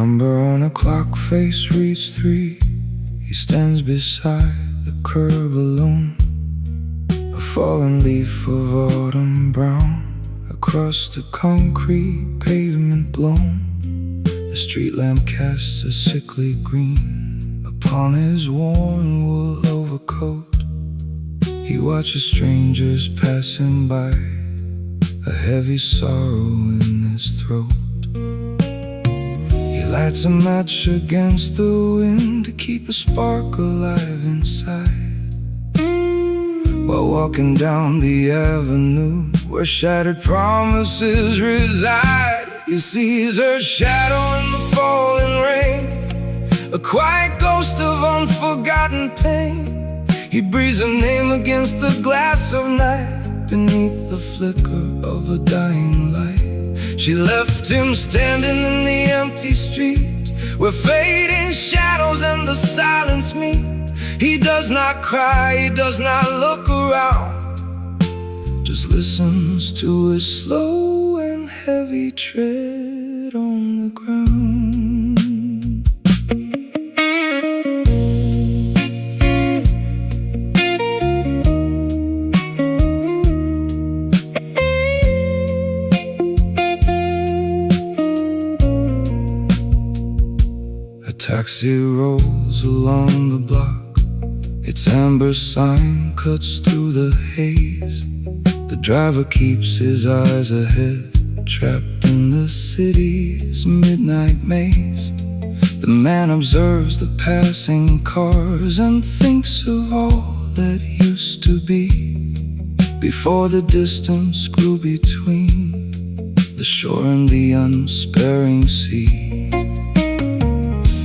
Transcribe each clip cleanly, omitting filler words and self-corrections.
number on a clock face reads 3. He stands beside the curb alone, a fallen leaf of autumn brown, across the concrete pavement blown. The street lamp casts a sickly green upon his worn wool overcoat. He watches strangers passing by, a heavy sorrow in his throat. He lights a match against the wind to keep a spark alive inside, while walking down the avenue where shattered promises reside. He sees her shadow in the falling rain, a quiet ghost of unforgotten pain. He breathes her name against the glass of night, beneath the flicker of a dying light. She left him standing in the empty street, where fading shadows and the silence meet. He does not cry, he does not look around, just listens to his slow and heavy tread on the ground. A taxi rolls along the block, its amber sign cuts through the haze. The driver keeps his eyes ahead, trapped in the city's midnight maze. The man observes the passing cars and thinks of all that used to be, before the distance grew between the shore and the unsparing sea.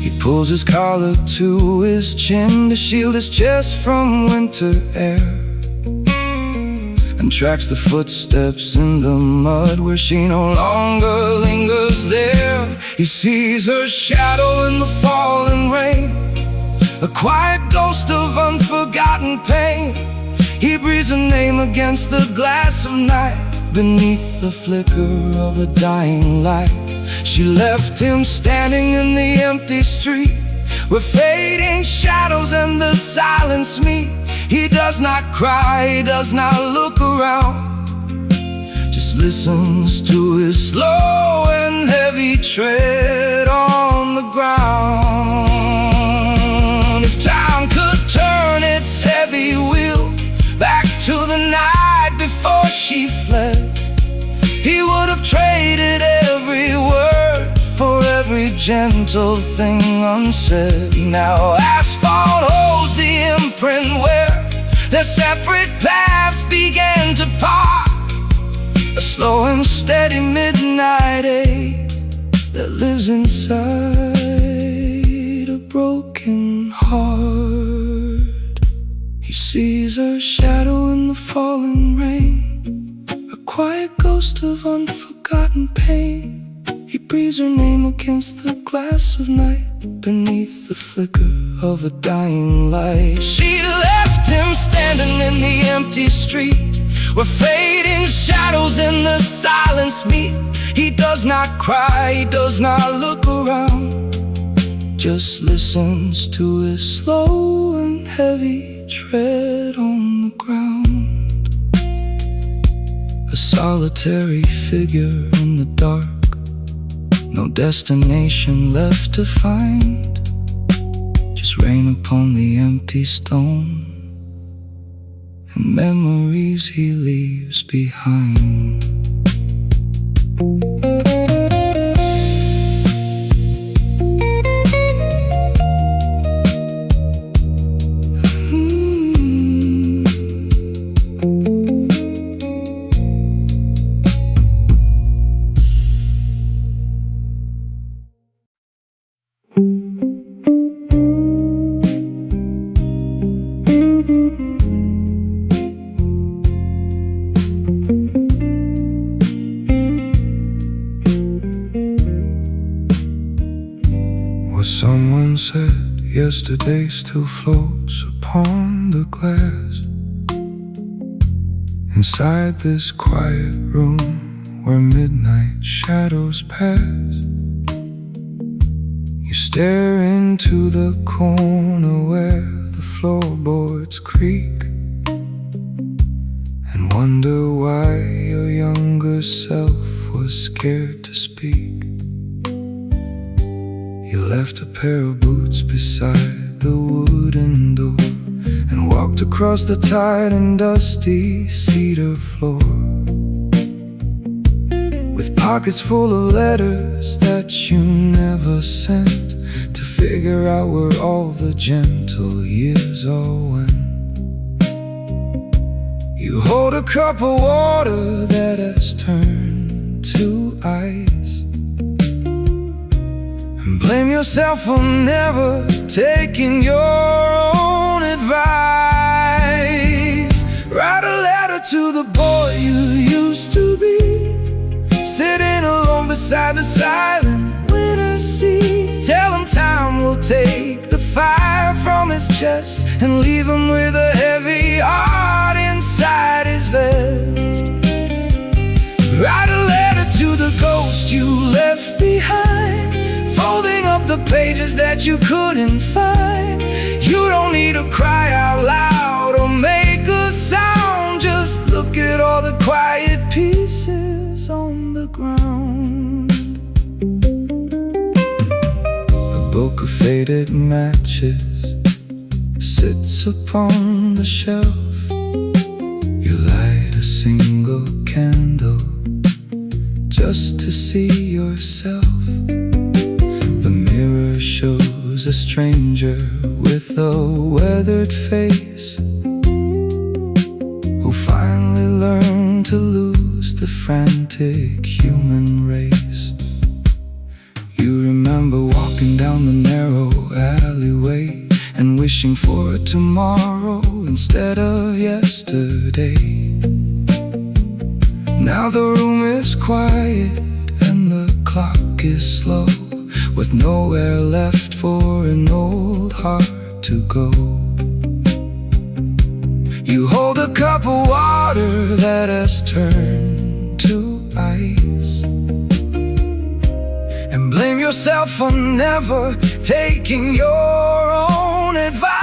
He pulls his collar to his chin to shield his chest from winter air, and tracks the footsteps in the mud where she no longer lingers there. He sees her shadow in the falling rain, a quiet ghost of unforgotten pain. He breathes her name against the glass of night, beneath the flicker of a dying light. She left him standing in the empty street, where fading shadows and the silence meet. He does not cry, he does not look around, just listens to his slow and heavy tread on the ground. If time could turn its heavy wheel back to the night before she fled, he would have traded every word for every gentle thing unsaid. Now asphalt holds the imprint where their separate paths began to part, a slow and steady midnight ache that lives inside a broken heart. He sees her shadow in the falling rain, a quiet ghost of unforgotten pain. He breathes her name against the glass of night, beneath the flicker of a dying light. She left him standing in the empty street, where fading shadows in the silence meet. He does not cry, he does not look around, just listens to his slow and heavy tread on the ground. A solitary figure in the dark, no destination left to find, just rain upon the empty stone and memories he leaves behind. Someone said yesterday still floats upon the glass, inside this quiet room where midnight shadows pass. stare into the corner where the floorboards creak and wonder why your younger self was scared to speak. You left a pair of boots beside the wooden door and walked across the tired and dusty cedar floor, with pockets full of letters that you never sent, to figure out where all the gentle years all went. You hold a cup of water that has turned to ice and blame yourself for never taking your own advice. Write a letter to the boy you used to be, sitting alone beside the silent winter sea. Tell him time will take the fire from his chest and leave him with a heavy heart inside his vest. Write a letter to the ghost you left behind, folding up the pages that you couldn't find. You don't need to cry out loud or make a sound, just look at all the quiet pieces on the ground. A book of faded matches sits upon the shelf. You light a single candle just to see yourself. The mirror shows a stranger with a weathered face, who finally learned to lose the frantic human race. You remember walking down the narrow alleyway and wishing for a tomorrow instead of yesterday. Now the room is quiet and the clock is slow, with nowhere left for an old heart to go. You hold a cup of water that has turned to ice and blame yourself for never taking your own advice.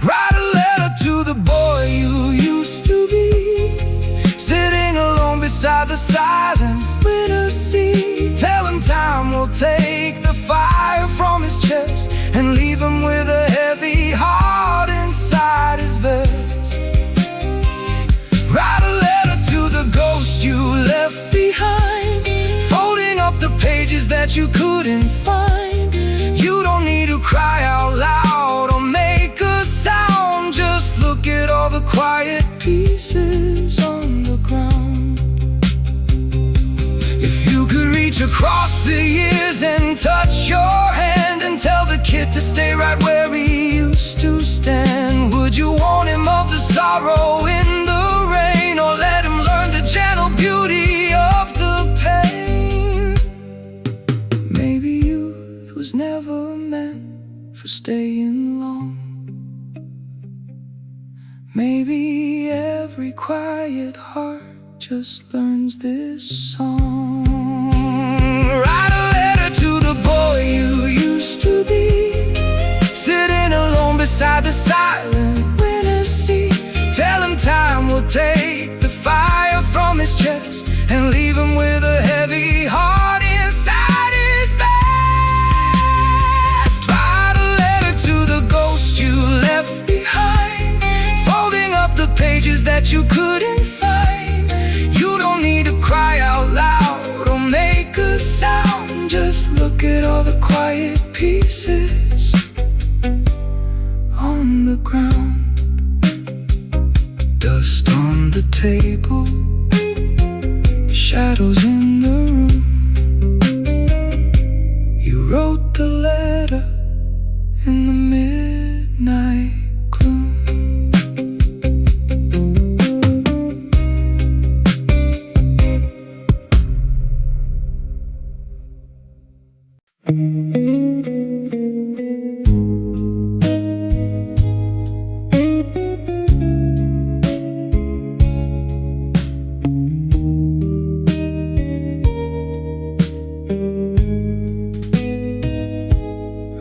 Write a letter to the boy you used to be, sitting alone beside the silent winter sea. Tell him time will take the fire from his chest and leave him with a heavy heart inside his vest. Write a letter to the ghost you left behind, folding up the pages that you couldn't find. You don't need to cry out loud or make a sound, just look at all the quiet pieces on the ground. If you could reach across the years and touch your hand and tell the kid to stay right where he used to stand, would you warn him of the sorrow in the rain, or let him learn the gentle beauty of the pain? Maybe youth was never meant for staying long. Maybe every quiet heart just learns this song. Write a letter to the boy you used to be, sitting alone beside the silent winter sea. Tell him time will take the fire from his chest and leave him with a heavy heart inside his vest. Write a letter to the ghost you left behind, folding up the pages that you couldn't find. You don't need to cry out loud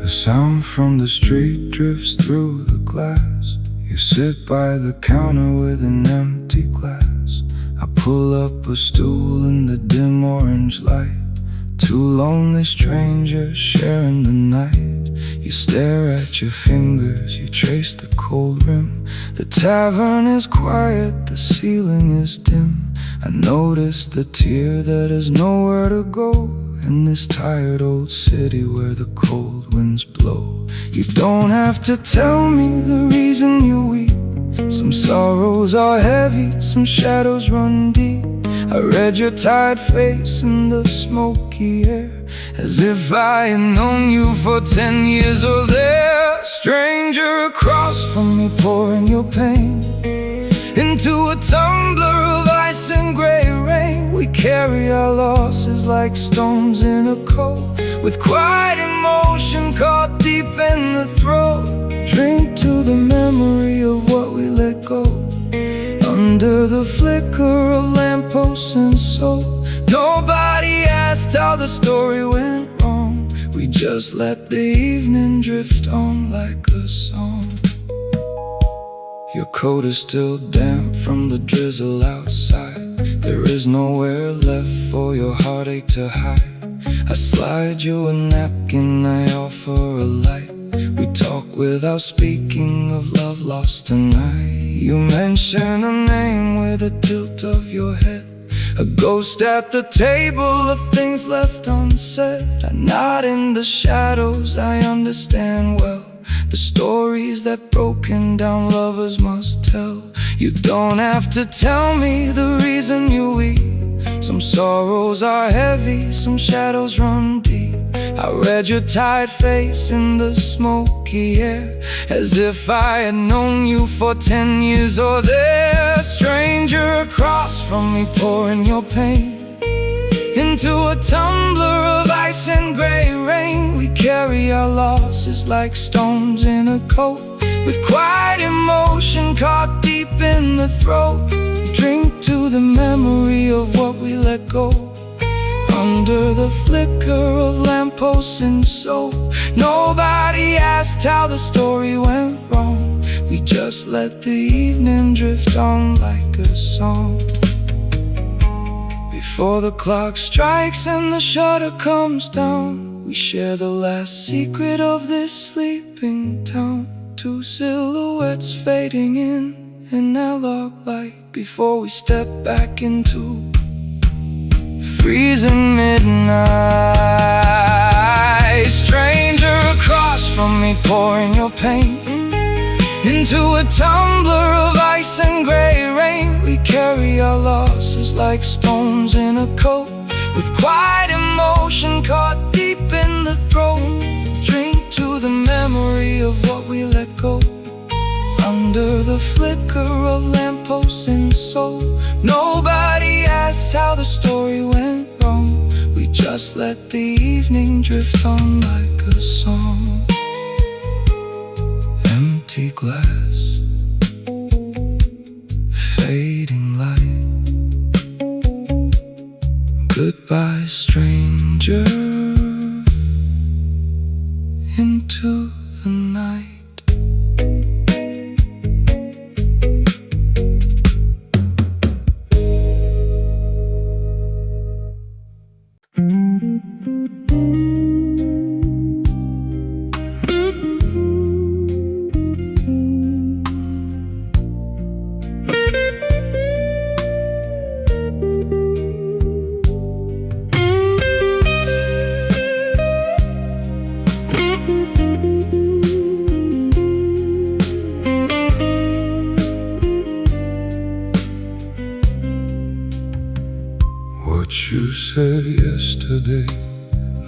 The sound from the street drifts through the glass. You sit by the counter with an empty glass. I pull up a stool in the dim orange light. Two lonely strangers sharing the night. You stare at your fingers, you trace the cold rim. The tavern is quiet, the ceiling is dim. I notice the tear that has nowhere to go in this tired old city where the cold winds blow. You don't have to tell me the reason you weep. Some sorrows are heavy, some shadows run deep. I read your tired face in the smoky air, as if I had known you for 10 years or there. Stranger across from me pouring your pain into a tumbler of ice and gray rain. We carry our losses like stones in a coat, with quiet emotion caught deep in the throat. Drink to the memory of what we let go, under the flicker of lampposts and soul. Nobody asked how the story went wrong. We just let the evening drift on like a song. Your coat is still damp from the drizzle outside. There is nowhere left for your heartache to hide. I slide you a napkin, I offer a light. We talk without speaking of love lost tonight. You mention a name with a tilt of your head, a ghost at the table of things left unsaid. I nod in the shadows, I understand well the stories that broken down lovers must tell. You don't have to tell me the reason you weep. Some sorrows are heavy, some shadows run deep. I read your tired face in the smoky air, as if I had known you for 10 years or there. Stranger across from me pouring your pain into a tumbler of ice and gray rain. We carry our losses like stones in a coat, with quiet emotion caught deep in the throat. Drink to the memory of what we let go, under the flicker of lampposts and soul. Nobody asked how the story went wrong. We just let the evening drift on like a song. Before the clock strikes and the shutter comes down, we share the last secret of this sleeping town. Two silhouettes fading in our log light, before we step back into freezing midnight. Stranger across from me pouring your pain into a tumbler of ice and gray rain. We carry our losses like stones in a coat, with quiet emotion caught deep in the throat. Drink to the memory of what we let go, under the flicker of lampposts and soul. Nobody asks how the story went wrong. We just let the evening drift on like a song. Empty glass, fading light. Goodbye, stranger, into the night. What you said yesterday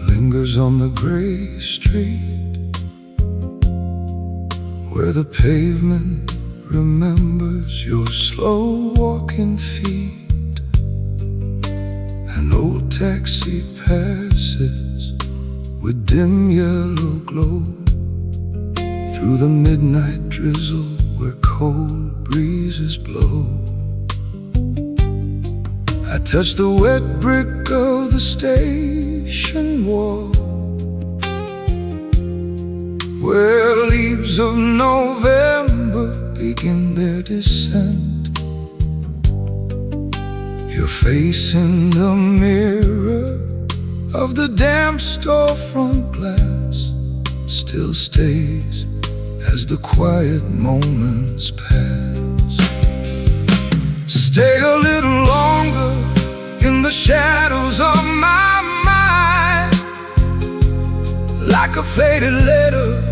lingers on the gray street, where the pavement remembers your slow walking feet. An old taxi passes with dim yellow glow through the midnight drizzle where cold breezes blow. I touch the wet brick of the station wall, where leaves of November begin their descent. Your face in the mirror of the damp storefront glass still stays as the quiet moments pass. Stay a little longer in the shadows of my mind, like a faded letter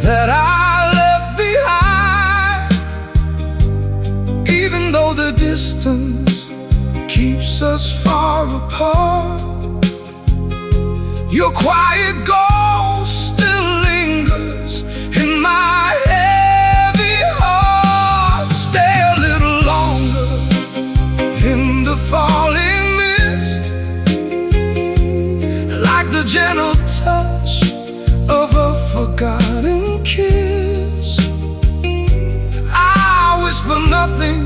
that I left behind. Even though the distance keeps us far apart, your quiet ghost still lingers in my heavy heart. Stay a little longer in the falling mist, like the gentle touch of a forgotten kiss. I whisper nothing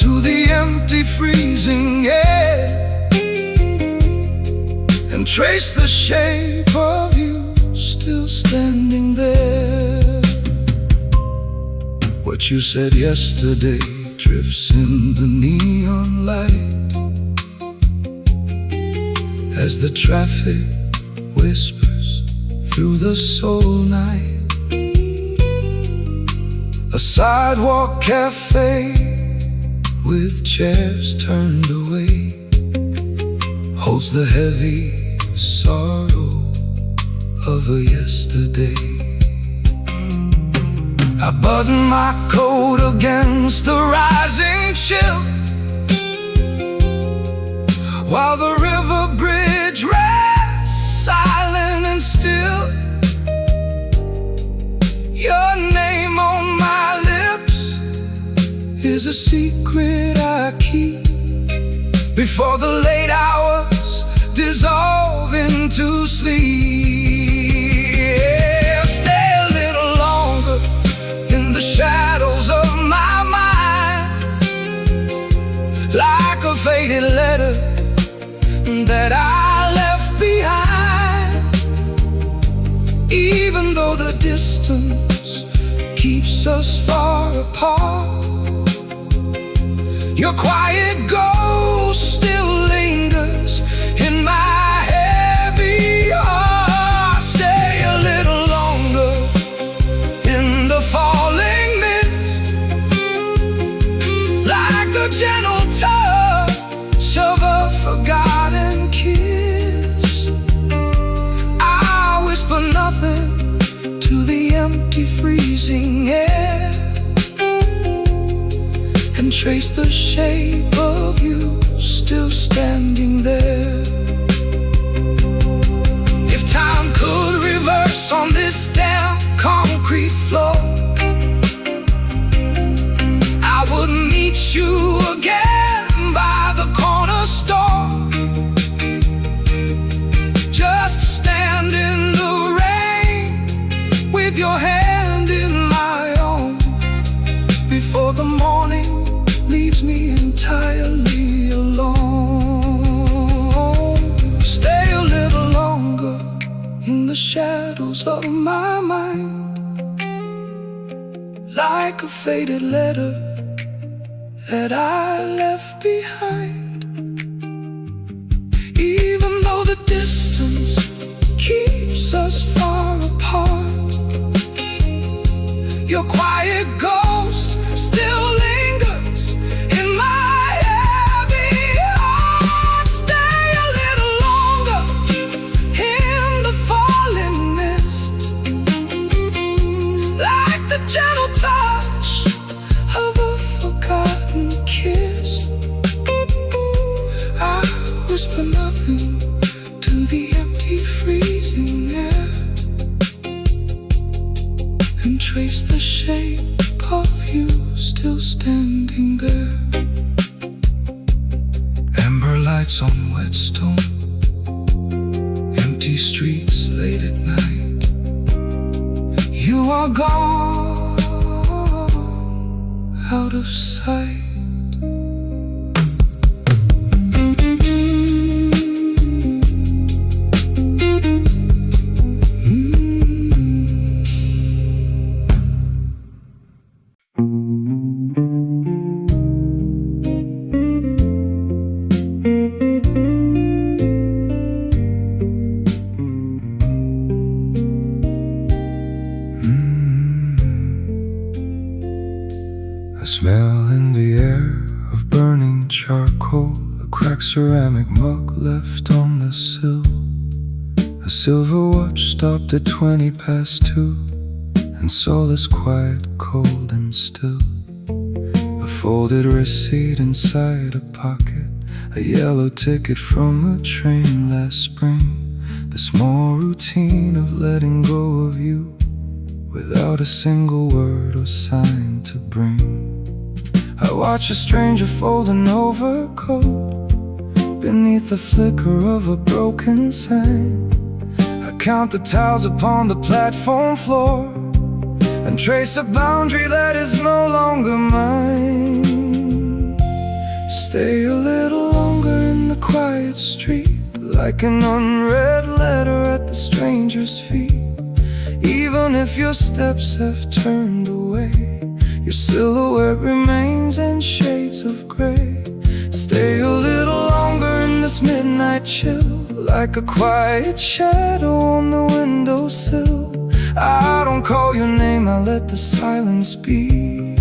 to the empty, freezing air, and trace the shape of you still standing there. What you said yesterday drifts in the neon light as the traffic whispers through the soul night. A sidewalk cafe with chairs turned away holds the heavy sorrow of a yesterday. I button my coat against the rising chill, while the river bridge rests silent and still. Your name on my lips is a secret I keep before the late hours dissolve into sleep. Stay a little longer in the shadows of my mind, like a faded letter that I left behind. Even though the distance keeps us far apart, your quiet ghost still lingers in my heavy heart. Stay a little longer in the falling mist, like the gentle touch of a forgotten kiss. I whisper nothing to the empty, freezing air, and trace the shape of you still standing there. If time could reverse on this damp concrete floor, I would meet you again by the corner store, just to stand in the rain with your hand in my own, before the morning leaves me entirely alone. Stay a little longer in the shadows of my mind, like a faded letter that I left behind. Even though the distance keeps us far apart, your quiet ghost still lingers in my heavy heart. Stay a little longer in the falling mist, like the gentle touch of a forgotten kiss. I whisper nothing to the empty, freezing air, and trace the shape of you still standing there. Amber lights on wet stone, empty streets late at night. You are gone out of sight. A smell in the air of burning charcoal, a cracked ceramic mug left on the sill. A silver watch stopped at 2:20, and solace quiet, cold and still. A folded receipt inside a pocket, a yellow ticket from a train last spring. The small routine of letting go of you without a single word or sign to bring. I watch a stranger fold an overcoat beneath the flicker of a broken sign. I count the tiles upon the platform floor and trace a boundary that is no longer mine. Stay a little longer in the quiet street, like an unread letter at the stranger's feet. Even if your steps have turned away, your silhouette remains in shades of gray. Stay a little longer in this midnight chill, like a quiet shadow on the windowsill. I don't call your name, I let the silence be,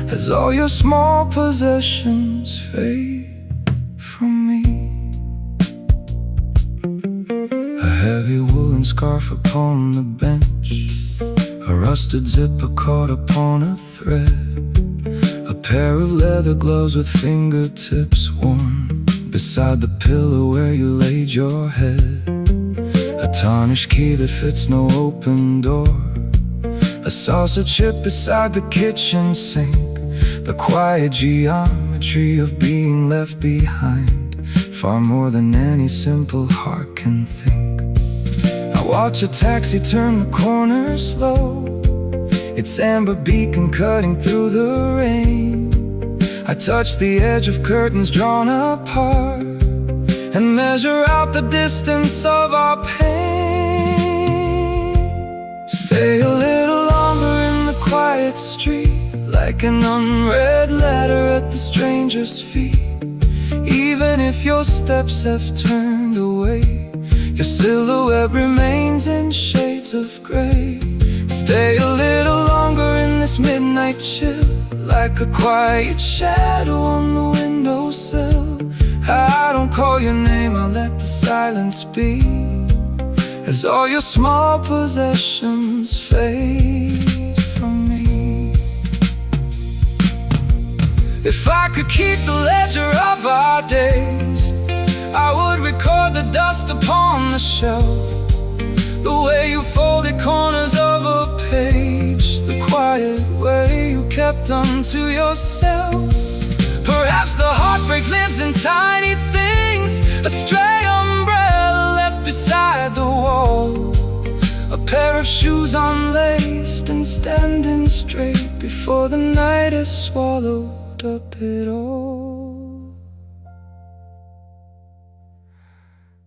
as all your small possessions fade from me. A heavy woolen scarf upon the bench, a rusted zipper caught upon a thread, a pair of leather gloves with fingertips worn beside the pillow where you laid your head, a tarnished key that fits no open door, a saucer chip beside the kitchen sink, the quiet geometry of being left behind, far more than any simple heart can think. I watch a taxi turn the corner slow, its amber beacon cutting through the rain. I touch the edge of curtains drawn apart and measure out the distance of our pain. Stay a little longer in the quiet street, like an unread letter at the stranger's feet. Even if your steps have turned away, your silhouette remains in shades of gray. Stay a little longer in this midnight chill, like a quiet shadow on the windowsill. I don't call your name, I let the silence be, as all your small possessions fade from me. If I could keep the ledger of our days, I would record the dust upon the shelf, the way you folded corners of a page, the quiet way you kept unto yourself. Perhaps the heartbreak lives in tiny things, a stray umbrella left beside the wall, a pair of shoes unlaced and standing straight before the night has swallowed up it all.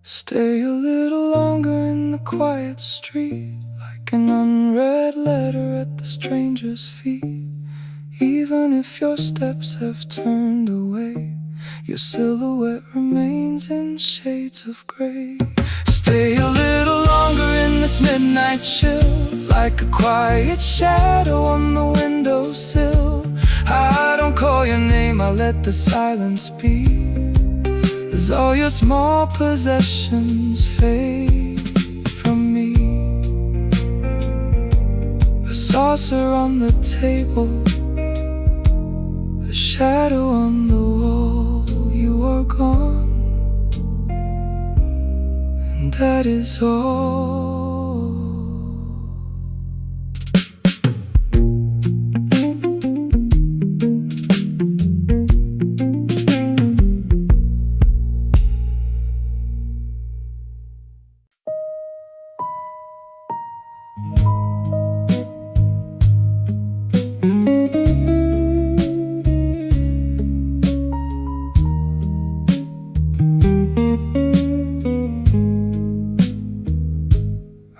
Stay a little longer in the quiet street, like an unread letter at the stranger's feet. Even if your steps have turned away, your silhouette remains in shades of gray. Stay a little longer in this midnight chill, like a quiet shadow on the windowsill. I don't call your name, I let the silence be, as all your small possessions fade from me. A saucer on the table, a shadow on the wall, you are gone, and that is all.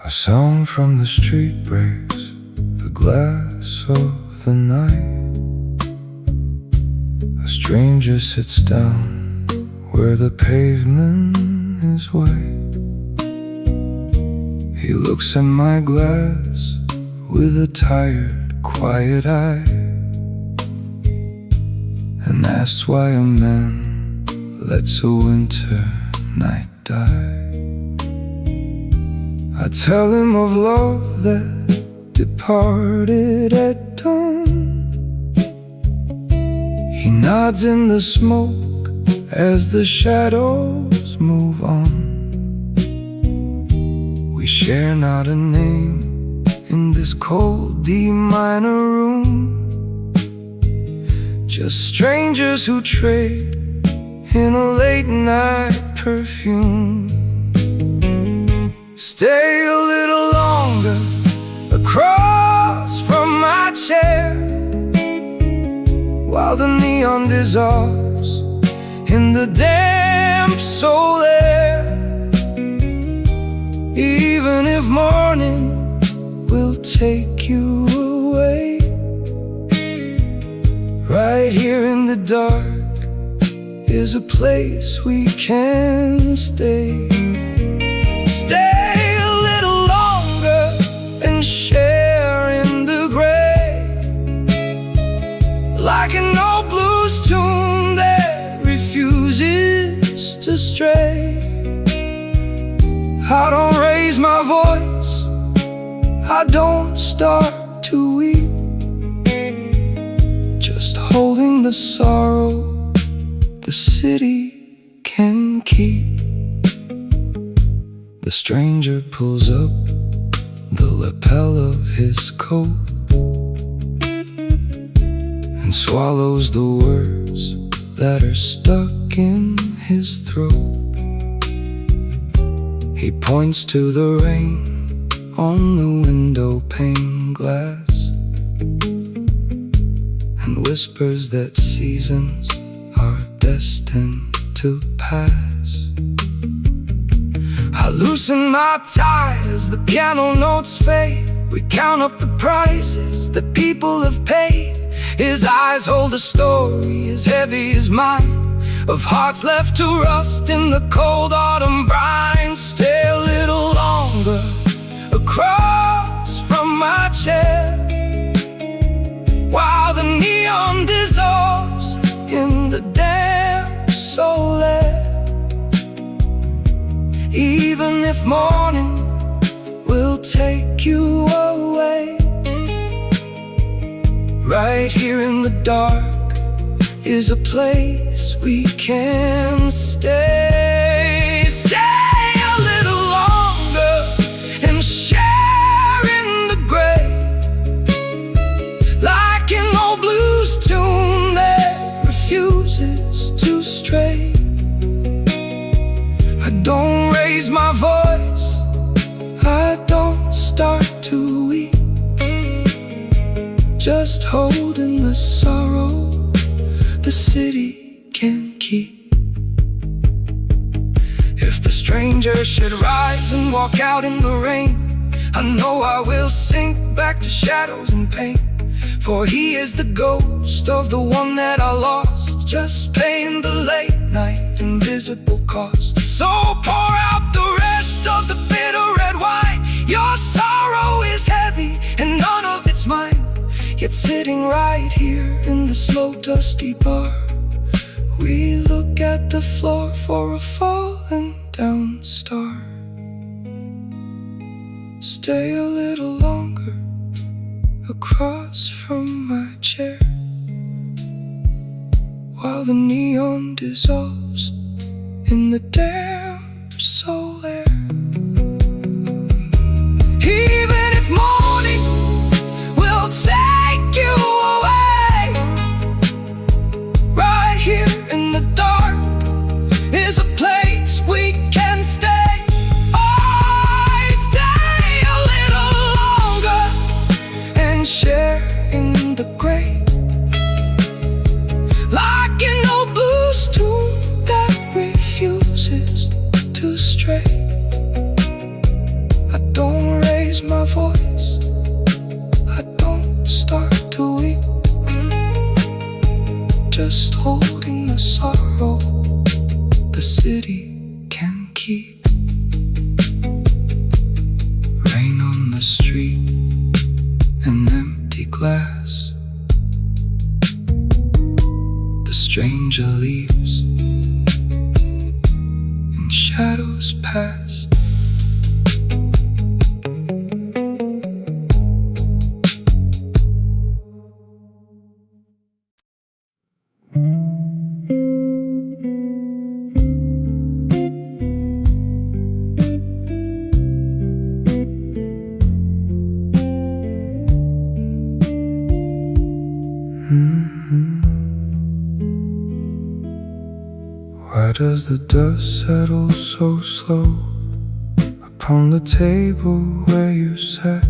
A sound from the street breaks the glass of the night. A stranger sits down where the pavement is white. He looks in my glass with a tired, quiet eye. and asked why a man lets a winter night die. I tell him of love that departed at dawn. He nods in the smoke as the shadows move on. We share not a name in this cold D minor room, just strangers who trade in a late night perfume. Stay a little longer across from my chair, while the neon dissolves in the damp soul air. Even if morning will take you away, right here in the dark is a place we can stay. Stay a little longer and share in the gray, like an old blues tune that refuses to stray. I don't raise my voice, I don't start to weep, just holding the sorrow the city can keep. The stranger pulls up the lapel of his coat and swallows the words that are stuck in his throat. He points to the rain on the window pane glass and whispers that seasons are destined to pass. I loosen my tie as the piano notes fade. We count up the prices that people have paid. His eyes hold a story as heavy as mine, of hearts left to rust in the cold autumn brine. Stay a little longer across from my chair, while the neon dissolves in the damp soul air. Even if morning will take you away, right here in the dark is a place we can stay. Stay a little longer and share in the gray, like an old blues tune that refuses to stray. I don't raise my voice, I don't start to weep, just holding the sorrow the city can keep. If the stranger should rise and walk out in the rain, I know I will sink back to shadows and pain, for he is the ghost of the one that I lost, just paying the late night invisible cost. So pour out the rest of the bitter red wine. Your sorrow is heavy and none of it's mine, yet sitting right here in the slow dusty bar, we look at the floor for a fallen down star. Stay a little longer across from my chair, while the neon dissolves in the damp soul air. Even if morning will take you away, right here in the dark is a place we can stay. I stay a little longer and share in the gray, like an old blues tune that refuses to stray. I don't raise my voice, I don't start to weep, just holding the sorrow the city can keep. Rain on the street, an empty glass. The stranger leaves and shadows pass. Why does the dust settle so slow upon the table where you sat?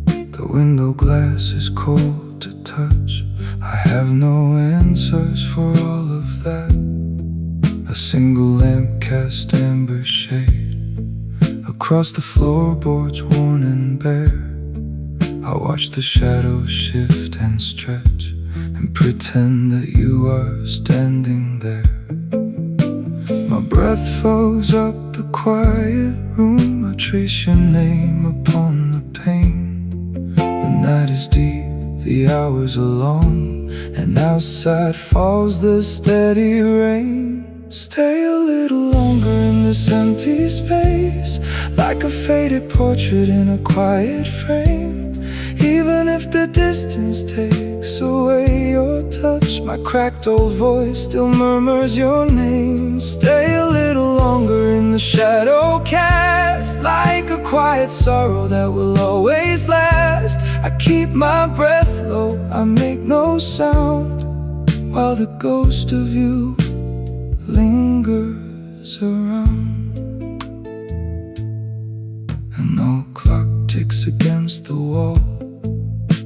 The window glass is cold to touch. I have no answers for all of that. A single lamp cast amber shade across the floorboards worn and bare. I watch the shadows shift and stretch and pretend that you are standing there. My breath fogs up the quiet room. I trace your name upon the pane. The night is deep, the hours are long, and outside falls the steady rain. Stay a little longer in this empty space, like a faded portrait in a quiet frame. Even if the distance takes away your touch, my cracked old voice still murmurs your name. Stay a little longer in the shadow cast, like a quiet sorrow that will always last. I keep my breath low, I make no sound, while the ghost of you lingers around. An old clock ticks against the wall,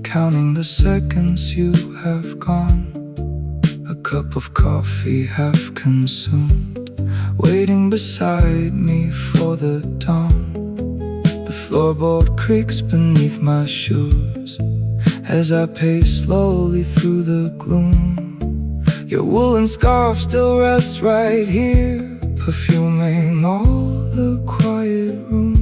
counting the seconds you have gone. A cup of coffee half consumed, waiting beside me for the dawn. The floorboard creaks beneath my shoes as I pace slowly through the gloom. Your woolen scarf still rests right here, perfuming all the quiet room.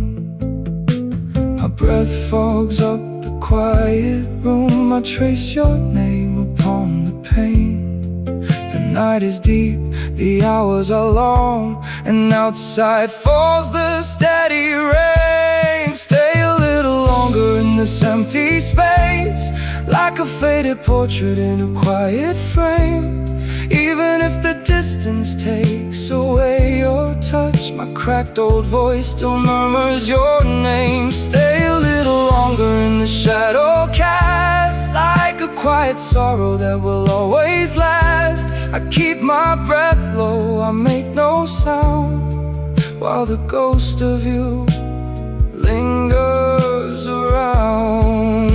My breath fogs up the quiet room. I trace your name upon the pane. The night is deep, the hours are long, and outside falls the steady rain. Stay a little longer in this empty space, like a faded portrait in a quiet frame. Even if the distance takes away your touch, my cracked old voice still murmurs your name. Stay a little longer in the shadow cast, like a quiet sorrow that will always last. I keep my breath low, I make no sound, while the ghost of you lingers around.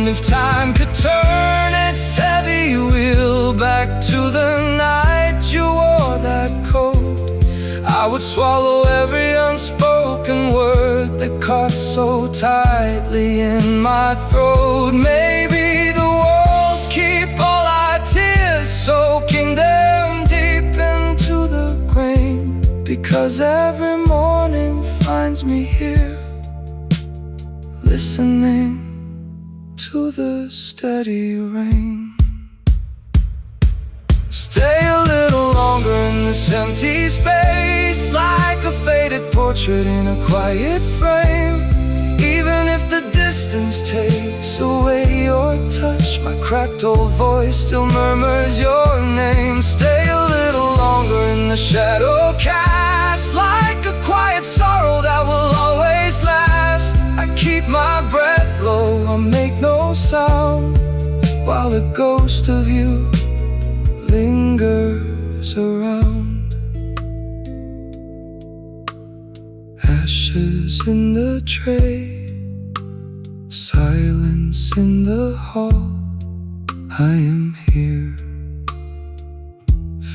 If time could turn its heavy wheel back to the night you wore that coat, I would swallow every unspoken word that caught so tightly in my throat. Maybe the walls keep all our tears, soaking them deep into the grain, because every morning finds me here, listening to the steady rain. Stay a little longer in this empty space, like a faded portrait in a quiet frame. Even if the distance takes away your touch, my cracked old voice still murmurs your name. Stay a little longer in the shadow cast, like a quiet sorrow that will always last. I keep my breath low, I make no sound, while the ghost of you lingers around. Ashes in the tray, silence in the hall. I am here,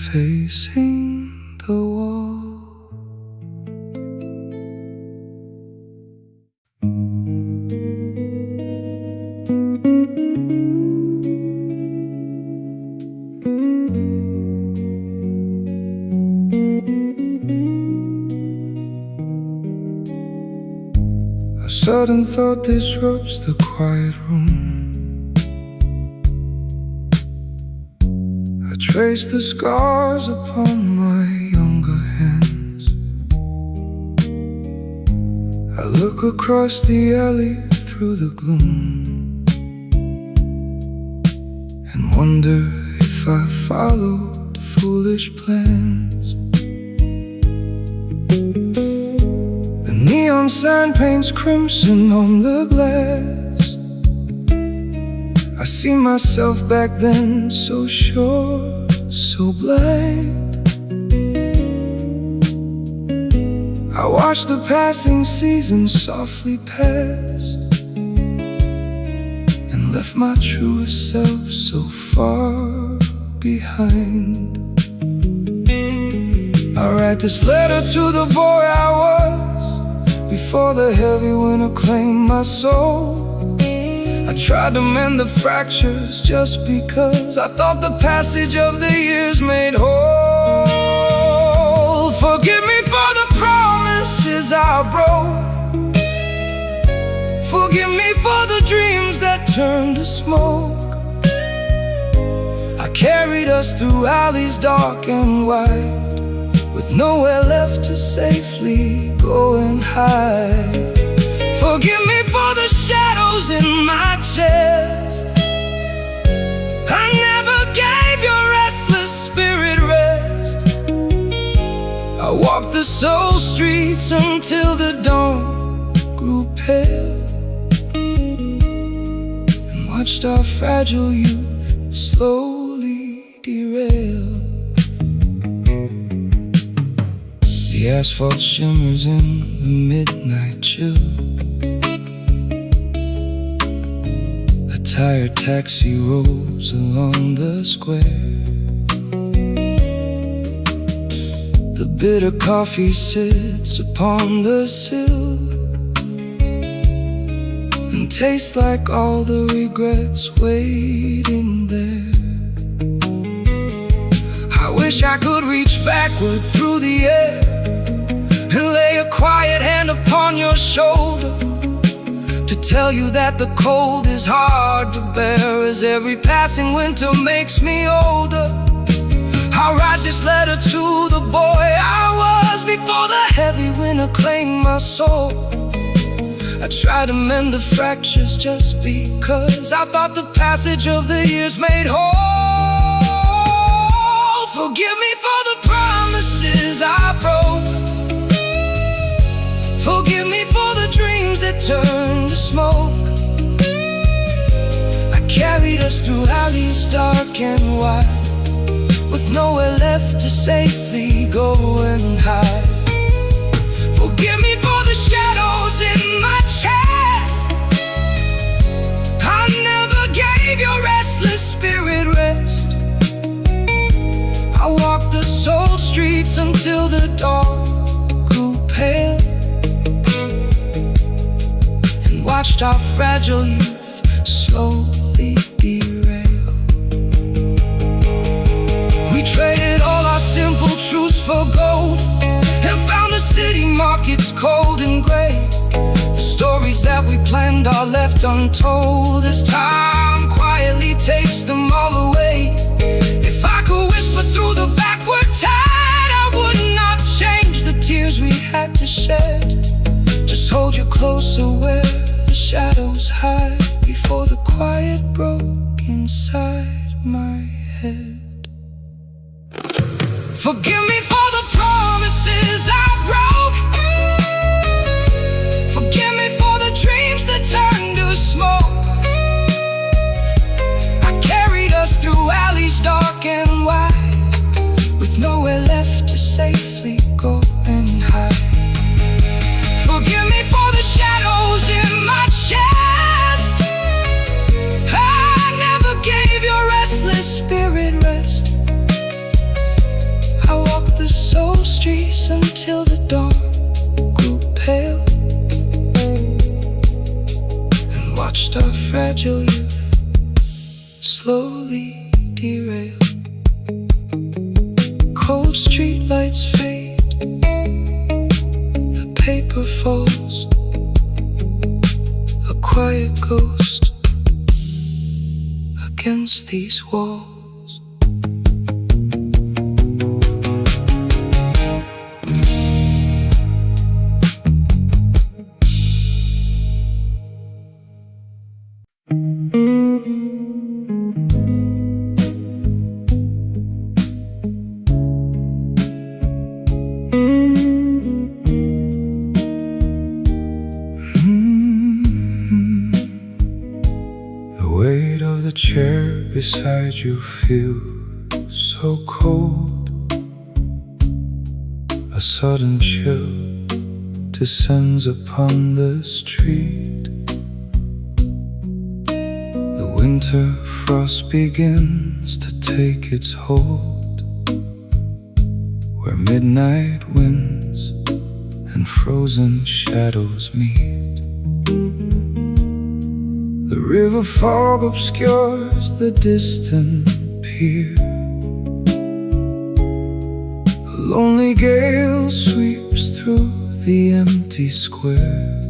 facing the wall. A sudden thought disrupts the quiet room. trace the scars upon my younger hands. I look across the alley through the gloom and wonder if I followed foolish plans. The neon sign paints crimson on the glass. I see myself back then, so sure, so blind. I watch the passing seasons softly pass and left my truest self so far behind. I write this letter to the boy I was before the heavy winter claimed my soul. I tried to mend the fractures just because I thought the passage of the years made whole. Forgive me for the promises I broke. Forgive me for the dreams that turned to smoke. I carried us through alleys dark and wide, with nowhere left to safely go and hide. Forgive me for the shadows in my chest. I never gave your restless spirit rest. I walked the soul streets until the dawn grew pale, and watched our fragile youth slowly derail. The asphalt shimmers in the midnight chill. A tired taxi rolls along the square. The bitter coffee sits upon the sill and tastes like all the regrets waiting there. I wish I could reach backward through the air and lay a quiet hand upon your shoulder to tell you that the cold is hard to bear, as every passing winter makes me older. I'll write this letter to the boy I was before the heavy winter claimed my soul. I try to mend the fractures just because I thought the passage of the years made whole. Forgive me for the promises I broke. Forgive me for the dreams that turned to smoke. I carried us through alleys dark and wide, with nowhere left to safely go and hide. Forgive me for the shadows in my chest. I never gave your restless spirit rest. I walked the soul streets until the dawn grew pale, watched our fragile youth slowly derail. We traded all our simple truths for gold and found the city markets cold and gray. The stories that we planned are left untold as time quietly takes them all away. If I could whisper through the backward tide, I would not change the tears we had to shed. Just hold you closer where the shadows hide before the quiet broke inside my head. Forgive me for the promises I broke. Forgive me for the dreams that turned to smoke. I carried us through alleys dark and wide, with nowhere left to safely go and hide. Forgive me for the shadows in my chest. I never gave your restless spirit rest. I walked the soul streets until the dawn grew pale, and watched our fragile youth slowly derail. Cold streetlights fade, the paper falls, a quiet ghost against these walls. the chair beside you feels so cold. A sudden chill descends upon the street. The winter frost begins to take its hold, where midnight winds and frozen shadows meet. The river fog obscures the distant pier. A lonely gale sweeps through the empty square.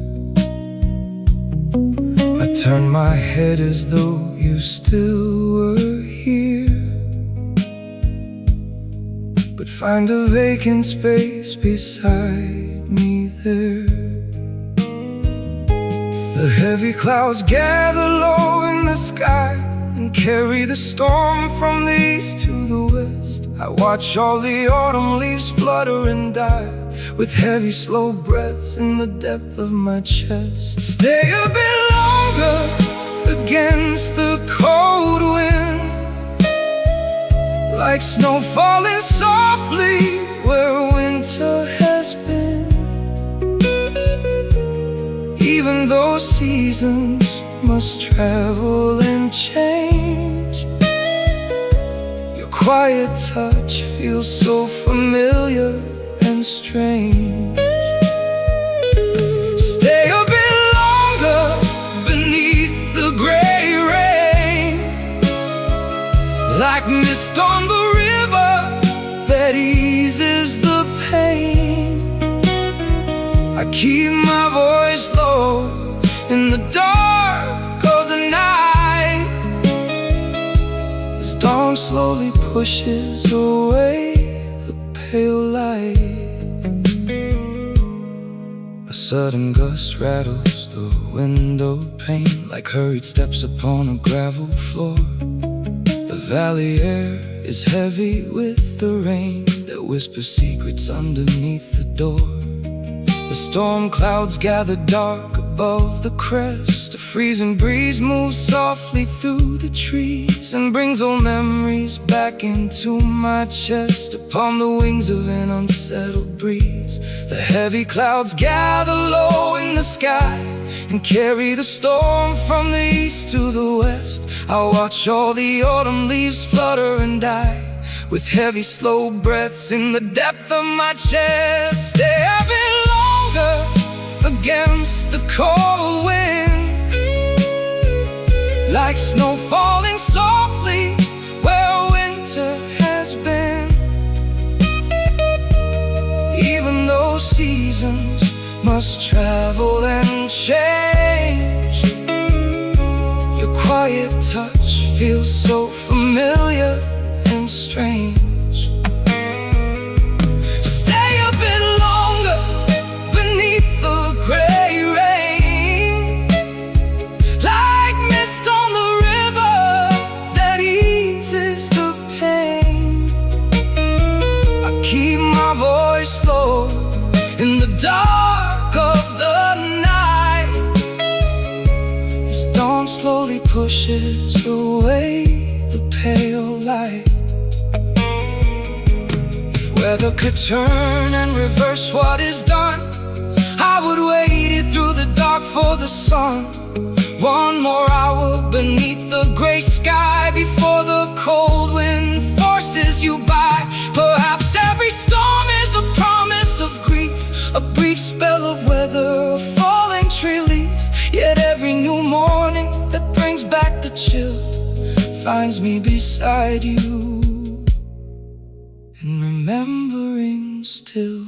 I turn my head as though you still were here, but find a vacant space beside me there. The heavy clouds gather low in the sky and carry the storm from the east to the west. I watch all the autumn leaves flutter and die, with heavy slow breaths in the depth of my chest. Stay a bit longer against the cold wind, like snow falling softly where winter has been. Even though seasons must travel and change, your quiet touch feels so familiar and strange. Stay a bit longer beneath the gray rain, like mist on the river that eases the pain. I keep my voice low in the dark of the night, as dawn slowly pushes away the pale light. A sudden gust rattles the window pane, like hurried steps upon a gravel floor. The valley air is heavy with the rain that whispers secrets underneath the door. The storm clouds gather dark above the crest. A freezing breeze moves softly through the trees and brings old memories back into my chest. Upon the wings of an unsettled breeze, the heavy clouds gather low in the sky and carry the storm from the east to the west. I watch all the autumn leaves flutter and die, with heavy slow breaths in the depth of my chest. Stay a bit longer against the cold wind, like snow falling softly where winter has been. Even though seasons must travel and change, your quiet touch feels so familiar and strange. Stay a bit longer beneath the gray rain, like mist on the river that eases the pain. I keep my voice low in the dark of the night, as dawn slowly pushes away the pale light. Weather could turn and reverse what is done, I would wait it through the dark for the sun. One more hour beneath the gray sky before the cold wind forces you by. Perhaps every storm is a promise of grief, a brief spell of weather, a falling tree leaf. Yet every new morning that brings back the chill finds me beside you and remembering still.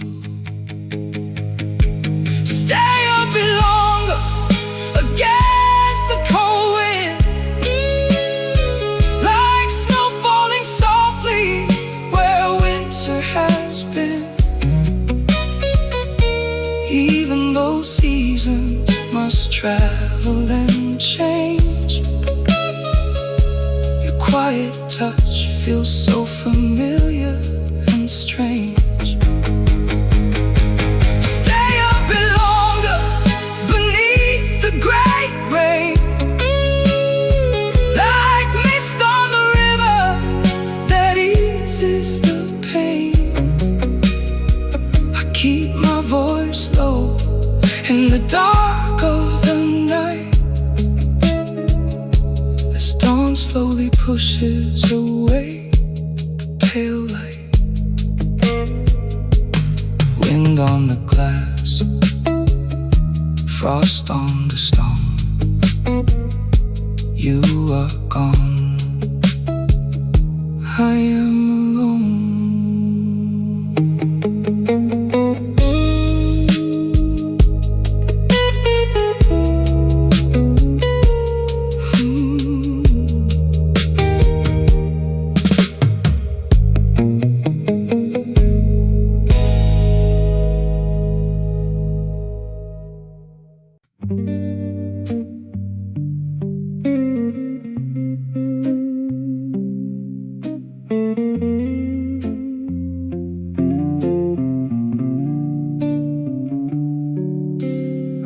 Stay a bit longer against the cold wind, like snow falling softly where winter has been. Even though seasons must travel and change, your quiet touch feels so familiar and strange. Stay a bit longer beneath the gray rain, like In the dark of the night, as dawn slowly pushes away the pale light, wind on the glass, frost on the stone, you are gone, I am alone.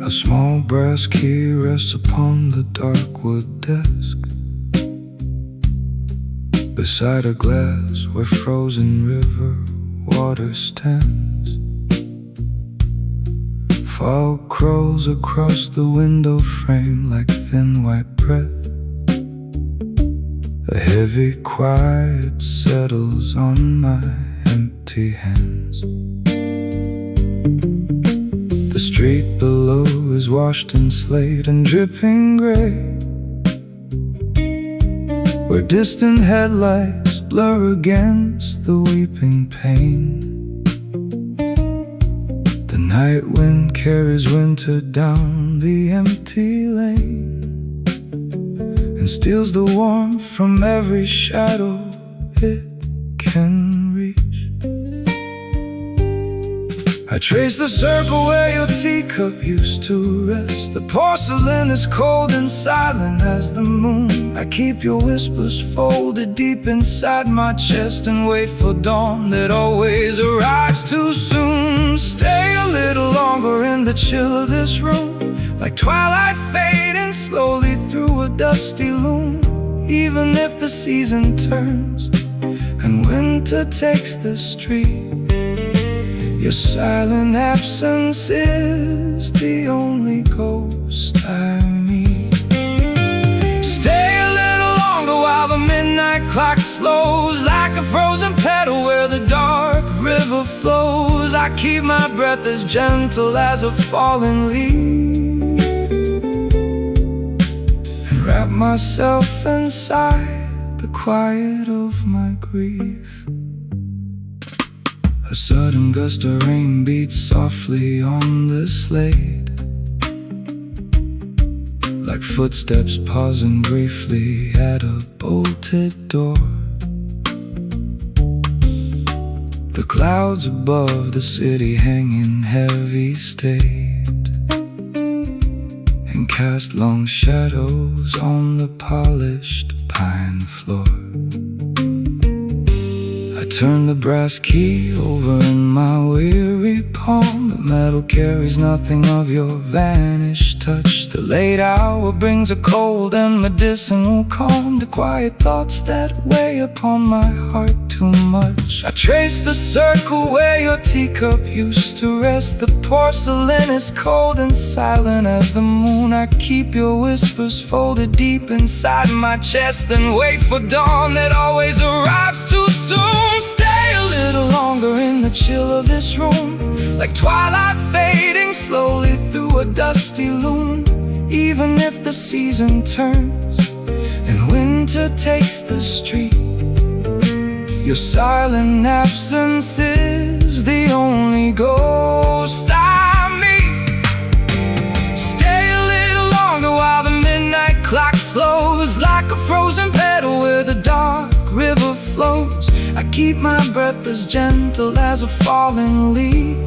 A small brass key rests upon the dark wood desk, beside a glass where frozen river water stands. Fog crawls across the window frame like thin white breath. A heavy quiet settles on my empty hands. The street below is washed in slate and dripping gray, where distant headlights blur against the weeping pane. The night wind carries winter down the empty lane, and steals the warmth from every shadow it can reach. I trace the circle where your teacup used to rest. The porcelain is cold and silent as the moon. I keep your whispers folded deep inside my chest, and wait for dawn that always arrives too soon. Stay a little longer in the chill of this room, like twilight fading slowly through a dusty loom. Even if the season turns and winter takes the street, your silent absence is the only ghost I meet. Stay a little longer while the midnight clock slows, like a frozen petal where the dark river flows. I keep my breath as gentle as a falling leaf, and wrap myself inside the quiet of my grief. A sudden gust of rain beats softly on the slate, like footsteps pausing briefly at a bolted door. The clouds above the city hang in heavy state, and cast long shadows on the polished pine floor. I turn the brass key over in my weary palm. The metal carries nothing of your vanished touch. The late hour brings a cold and medicinal calm to quiet thoughts that weigh upon my heart too much. I trace the circle where your teacup used to rest. The porcelain is cold and silent as the moon. I keep your whispers folded deep inside my chest, and wait for dawn that always arrives too soon. Stay a little longer in the chill of this room, like twilight fading slowly through a dusty loom. Even if the season turns and winter takes the street, your silent absence is the only ghost I meet. Stay a little longer while the midnight clock slows, like a frozen petal where the dark river flows. I keep my breath as gentle as a falling leaf,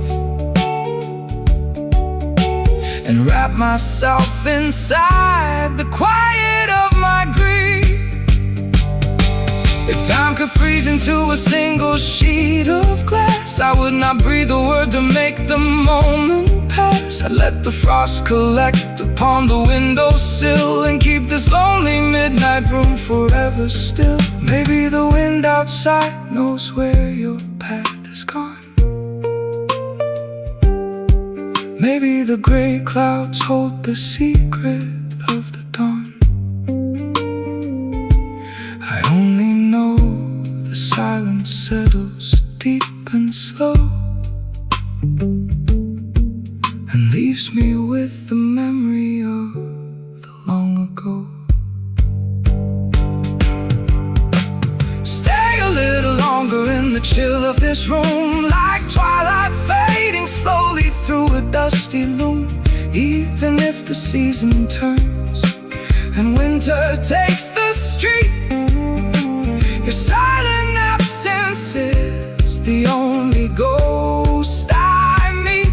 and wrap myself inside the quiet of my grief. If time could freeze into a single sheet of glass, I would not breathe a word to make the moment pass. I'd let the frost collect upon the windowsill, and keep this lonely midnight room forever still. Maybe the wind outside knows where your path is gone. Maybe the gray clouds hold the secret of the dawn. I only know the silence settles deep and slow and leaves me with the memory of the long ago. Stay a little longer in the chill of this room, like twilight fading slowly through a dusty loom. Even if the season turns and winter takes the street, your silent absence is the only ghost I meet.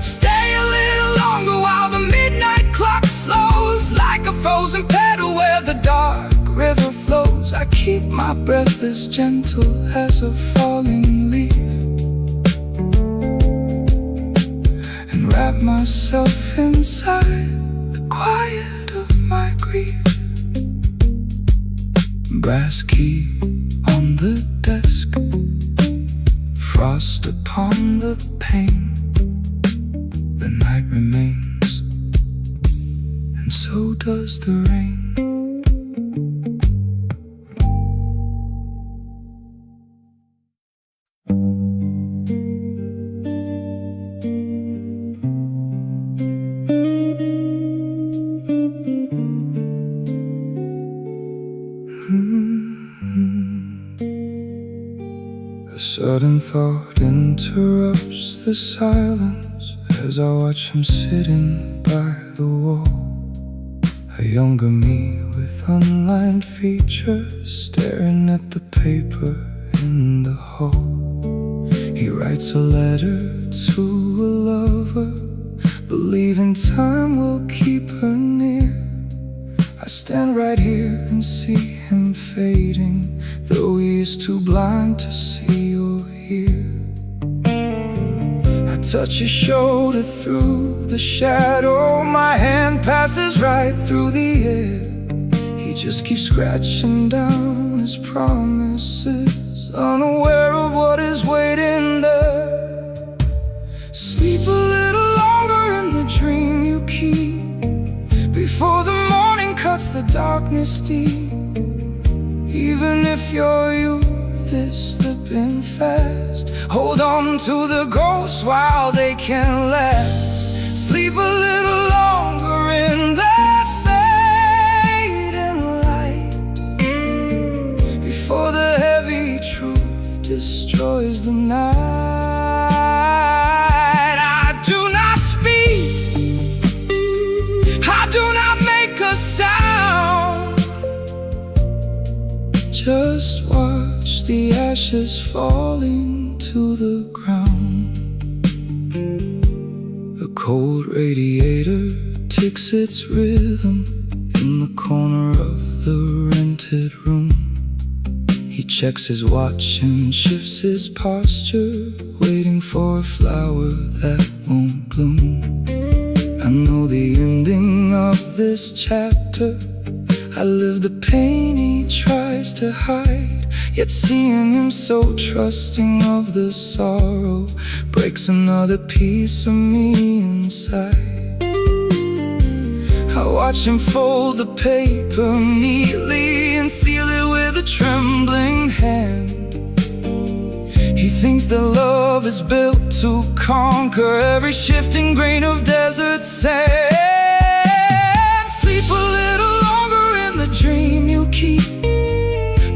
Stay a little longer while the midnight clock slows, like a frozen pedal where the dark river flows. I keep my breath as gentle as a falling leaf and wrap myself inside the quiet of my grief. Brass key on the desk, frost upon the pane. The night remains, and so does the rain. A sudden thought interrupts the silence as I watch him sitting by the wall. A younger me with unlined features, staring at the paper in the hall. He writes a letter to a lover, believing time will keep her near. I stand right here and see him fading, though he is too blind to see or hear. I touch his shoulder through the shadow, my hand passes right through the air. He just keeps scratching down his promises, unaware of what is waiting there. Sleep a little longer in the dream you keep, before the morning cuts the darkness deep. Even if your youth is slipping fast, hold on to the ghosts while they can last. Sleep a little longer in that fading light, before the heavy truth destroys the night. I do not speak, I do not make a sound, just watch the ashes falling to the ground. A cold radiator ticks its rhythm in the corner of the rented room. He checks his watch and shifts his posture, waiting for a flower that won't bloom. I know the ending of this chapter. I live the pain he tries to hide, yet seeing him so trusting of the sorrow breaks another piece of me inside. I watch him fold the paper neatly and seal it with a trembling hand. He thinks that love is built to conquer every shifting grain of desert sand. Sleep a little dream you keep,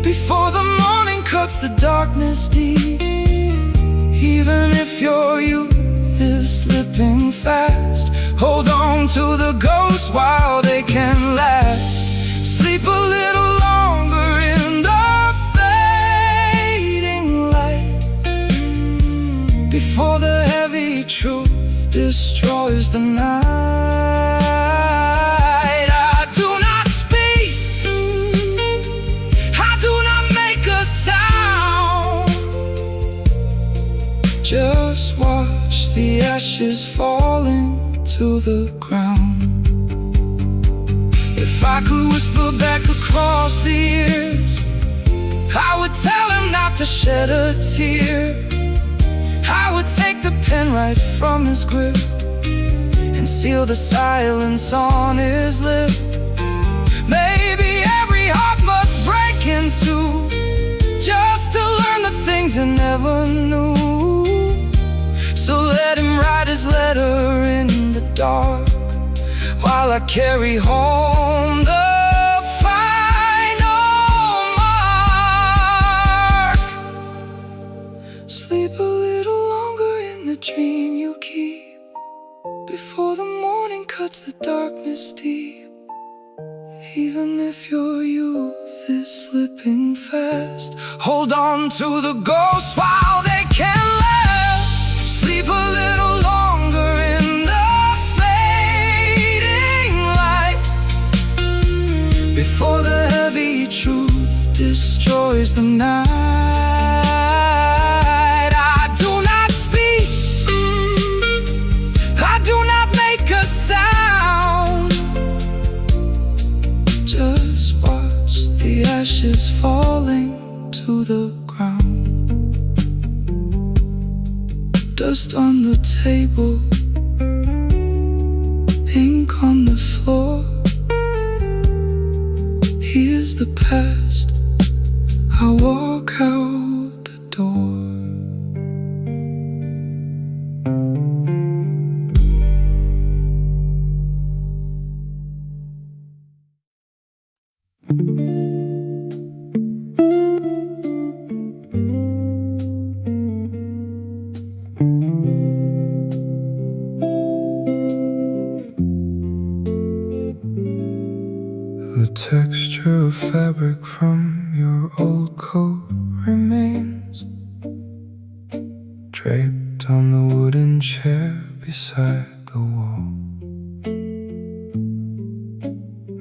before the morning cuts the darkness deep. Even if your youth is slipping fast, hold on to the ghosts while they can last. Sleep a little longer in the fading light, before the heavy truth destroys the night. Just watch the ashes falling to the ground. If I could whisper back across the years, I would tell him not to shed a tear. I would take the pen right from his grip and seal the silence on his lip. Maybe every heart must break in two just to learn the things it never knew. So let him write his letter in the dark while I carry home the final mark. Sleep a little longer in the dream you keep before the morning cuts the darkness deep. Even if your youth is slipping fast, hold on to the ghosts while they can last. Sleep a little longer in the fading light before the heavy truth destroys the night. I do not speak, I do not make a sound. Just watch the ashes falling to the ground. Dust on the table, ink on the floor. Here's the past, I walk out the door. The texture of fabric from your old coat remains draped on the wooden chair beside the wall.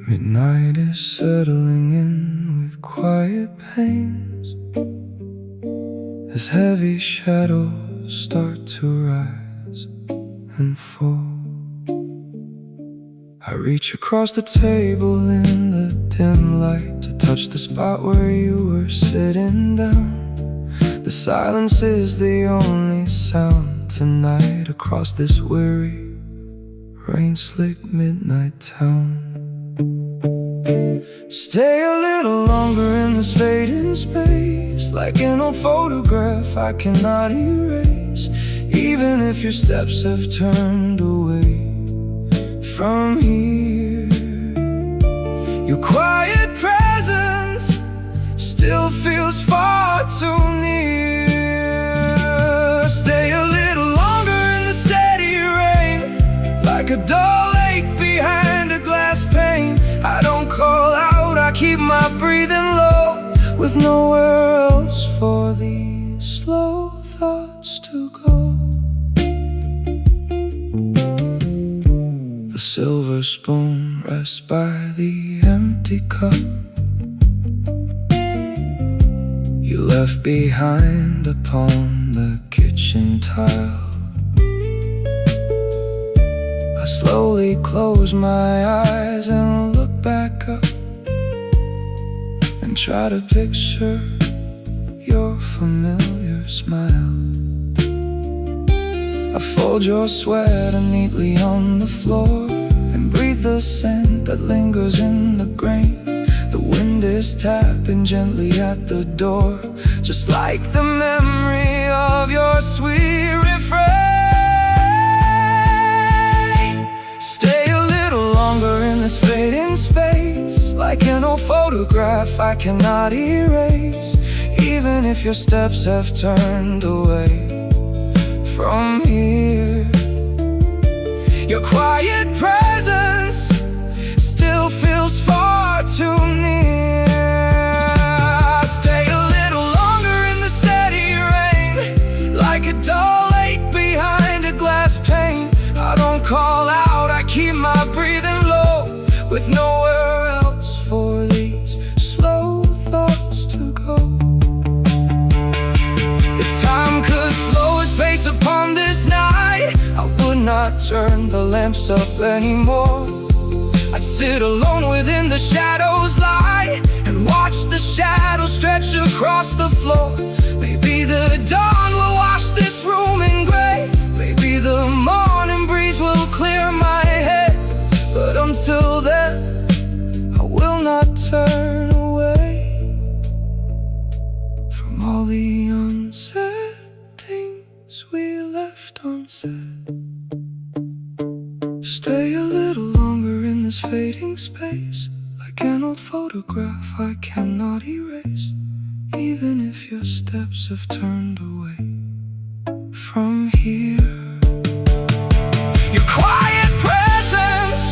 Midnight is settling in with quiet pains as heavy shadows start to rise and fall. I reach across the table in the dim light to touch the spot where you were sitting down. The silence is the only sound tonight across this weary, rain-slick midnight town. Stay a little longer in this fading space, like an old photograph I cannot erase. Even if your steps have turned away from here, your quiet presence still feels far too near. Stay a little longer in the steady rain, like a dull ache behind a glass pane. I don't call out, I keep my breathing low, with nowhere else for these slow thoughts to go. The silver spoon rests by the empty cup you left behind upon the kitchen tile. I slowly close my eyes and look back up and try to picture your familiar smile. I fold your sweater neatly on the floor and breathe the scent that lingers in the grain. The wind is tapping gently at the door, just like the memory of your sweet refrain. Stay a little longer in this fading space, like an old photograph I cannot erase. Even if your steps have turned away from here, your quiet presence still feels far too near. Stay a little longer in the steady rain, like a dull ache behind a glass pane. I don't call out, I keep my breathing low, with nowhere else for these slow thoughts to go. If time could slow its pace upon this night, I would not turn the lamps up anymore. I'd sit alone within the shadows light and and watch the shadows stretch across the floor. Maybe the dawn will wash this room in gray. Maybe the morning breeze will clear my head. But until then, I will not turn away from all the unsaid things we left unsaid. Stay a little longer in this fading space, like an old photograph I cannot erase, even if your steps have turned away from here. Your quiet presence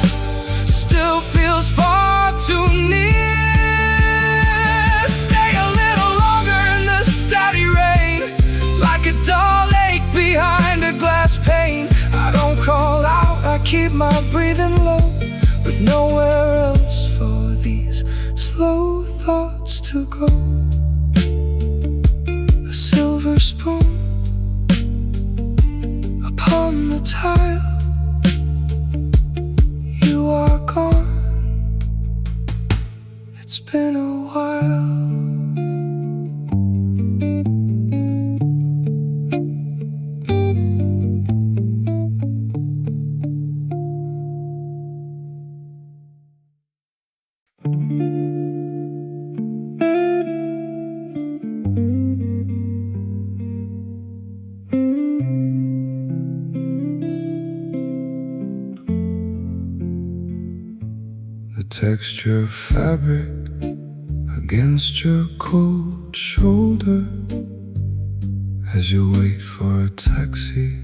still feels far too near. Stay a little longer in the steady rain, like a dull ache behind a glass pane. I don't call out, I keep my breathing low, with nowhere else for these slow thoughts to go. A silver spoon upon the tile. You are gone. It's been a while. The texture of fabric against your cold shoulder as you wait for a taxi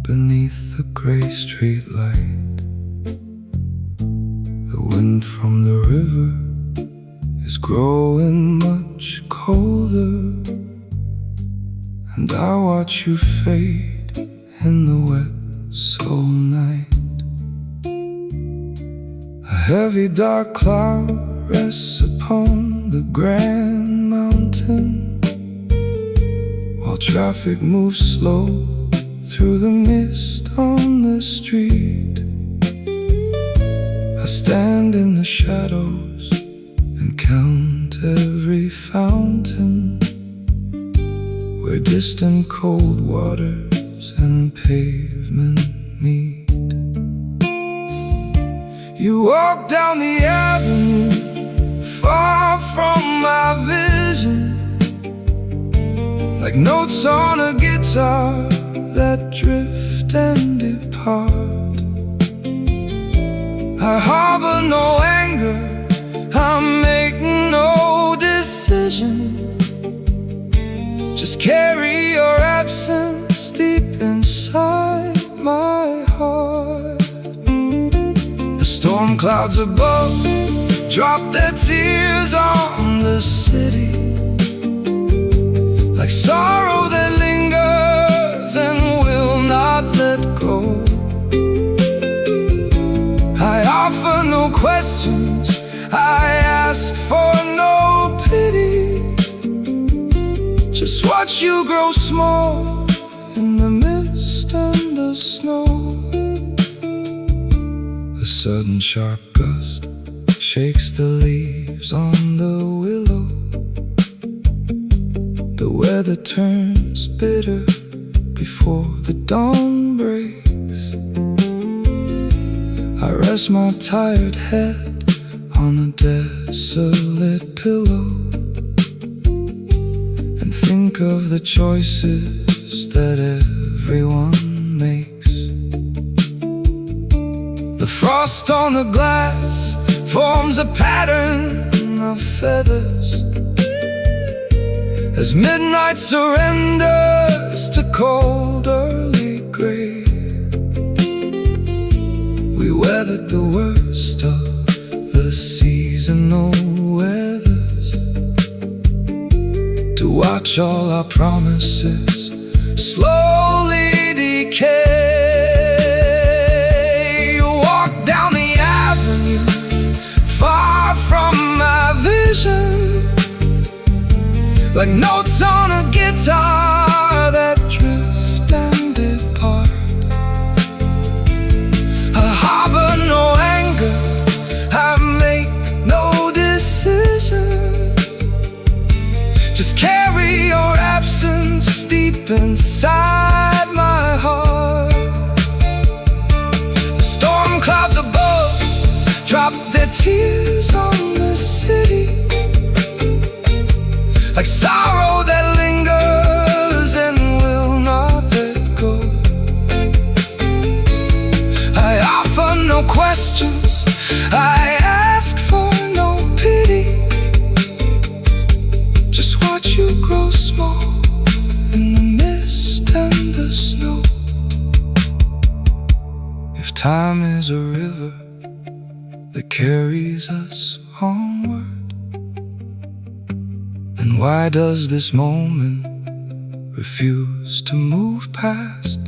beneath the gray street light. The wind from the river is growing much colder, and I watch you fade in the wet soul night. A heavy dark cloud rests upon the grand mountain, while traffic moves slow through the mist on the street. I stand in the shadows and count every fountain, where distant cold waters and pavement meet. You walk down the avenue, far from my vision, like notes on a guitar that drift and depart. I harbor no anger, I make no decision, just carry your absence deep inside my heart. Storm clouds above drop their tears on the city, like sorrow that lingers and will not let go. I offer no questions, I ask for no pity, just watch you grow small in the mist and the snow. A sudden sharp gust shakes the leaves on the willow. The weather turns bitter before the dawn breaks. I rest my tired head on a desolate pillow and think of the choices that everyone makes. The frost on the glass forms a pattern of feathers as midnight surrenders to cold early gray. We weathered the worst of the seasonal weathers to watch all our promises slowly decay. Far from my vision, like notes on a guitar that drift and depart. I harbor no anger, I make no decision, deep inside my heart. The storm clouds above drop their tears on the city, like sorrow that lingers and will not let go. I offer no questions, I ask for no pity. Just watch you grow small in the mist and the snow. If time is a river that carries us onward, then why does this moment refuse to move past?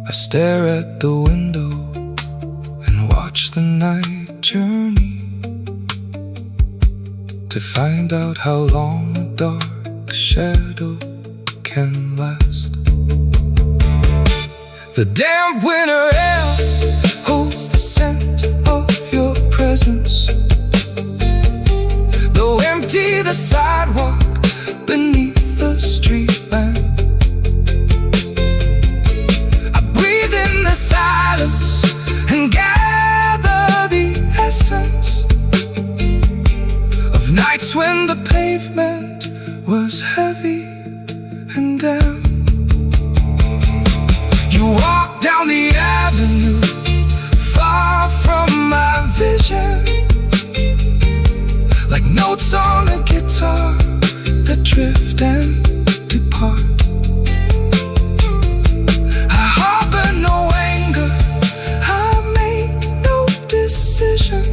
I stare at the window and watch the night journey, to find out how long a dark shadow can last. The damp winter air holds the scent of your presence, though empty the sidewalk beneath the street lamp. I breathe in the silence and gather the essence of nights when the pavement was heavy and damp. You walk down the avenue, far from my vision, like notes on a guitar that drift and depart. I harbor no anger, I make no decision.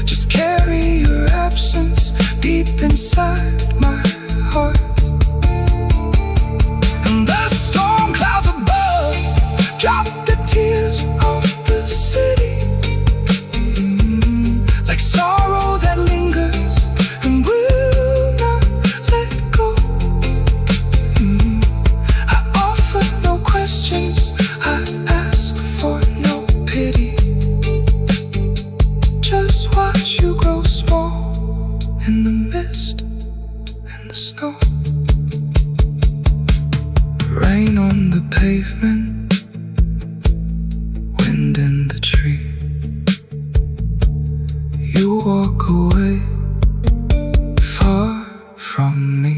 Just carry your absence deep inside my heart. And the storm clouds above drop the tears of the city, like sorrow that lingers and will not let go. I offer no questions, I ask for no pity. Just watch you grow small in the mist and the snow. Rain on the pavement, wind in the tree. You walk away far from me.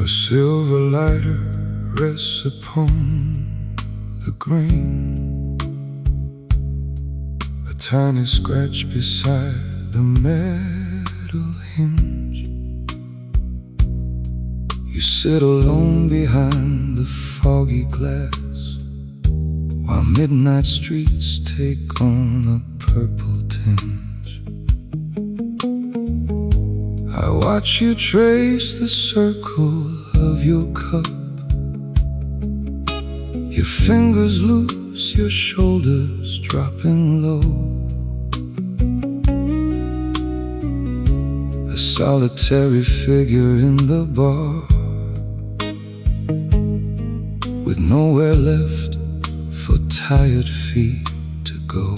A silver lighter rests upon the green, a tiny scratch beside the metal hinge. You sit alone behind the foggy glass, while midnight streets take on a purple tinge. I watch you trace the circle of your cup, your fingers loose, your shoulders dropping low. A solitary figure in the bar, with nowhere left for tired feet to go.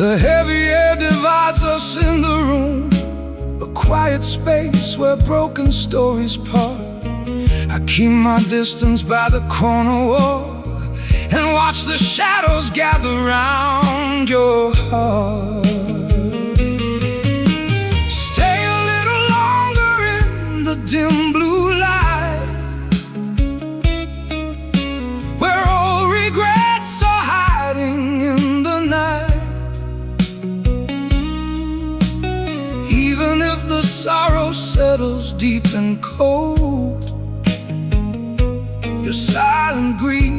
The heavy air divides us in the room, a quiet space where broken stories part. I keep my distance by the corner wall and watch the shadows gather round your heart. Stay a little longer in the dim blue light, where all regrets are hiding in the night. Even if the sorrow settles deep and cold, your silent grief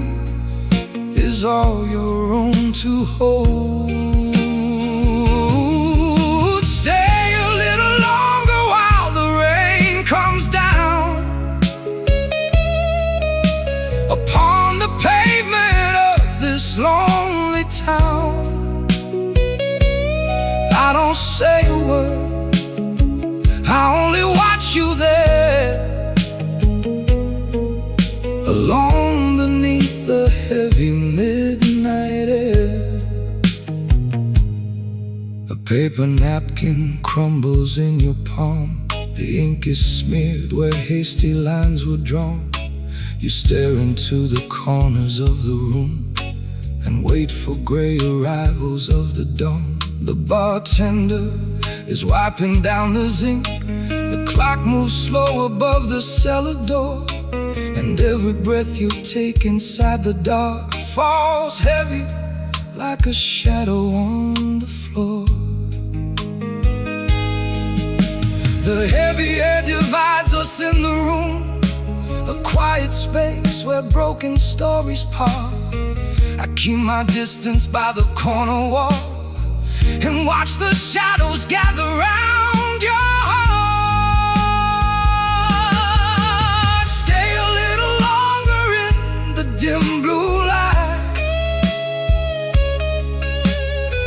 is all your own to hold. Stay a little longer while the rain comes down upon the pavement of this lonely town. you there, alone beneath the heavy midnight air. A paper napkin crumbles in your palm. The ink is smeared where hasty lines were drawn. You stare into the corners of the room and wait for gray arrivals of the dawn. The bartender is wiping down the zinc. The clock moves slow above the cellar door, and every breath you take inside the dark falls heavy like a shadow on the floor. The heavy air divides us in the room, a quiet space where broken stories part. I keep my distance by the corner wall and watch the shadows gather round your heart. Stay a little longer in the dim blue light,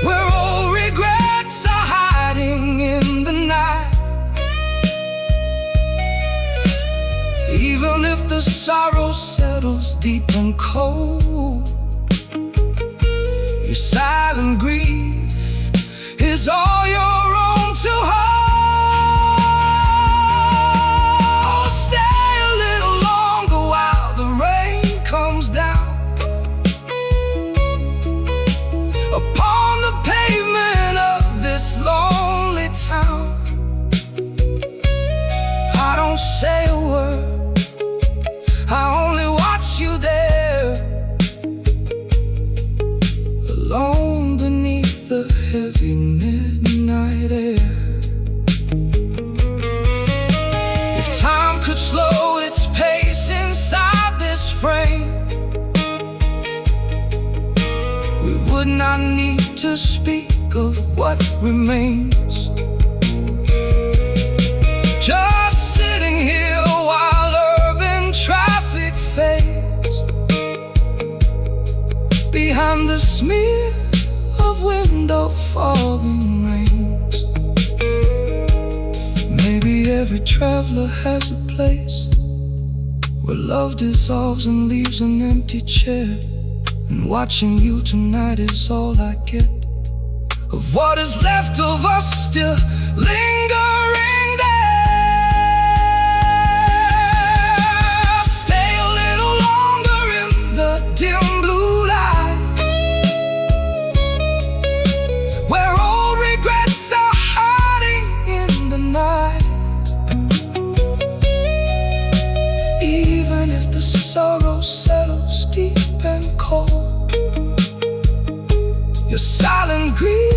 where all regrets are hiding in the night. Even if the sorrow settles deep and cold, your silent grief is all your own to hold. Stay a little longer while the rain comes down upon the pavement of this lonely town. I don't say a word, I only watch you there, alone beneath the heavy midnight air. If time could slow its pace inside this frame, we would not need to speak of what remains. Just sitting here while urban traffic fades behind the smear of window falling rains. Maybe every traveler has a place where love dissolves and leaves an empty chair. And watching you tonight is all I get of what is left of us still lingering there. Stay a little longer in the dim blue light, where old regrets are hiding in the night. Even if the sorrow settles deep and cold, your silent grief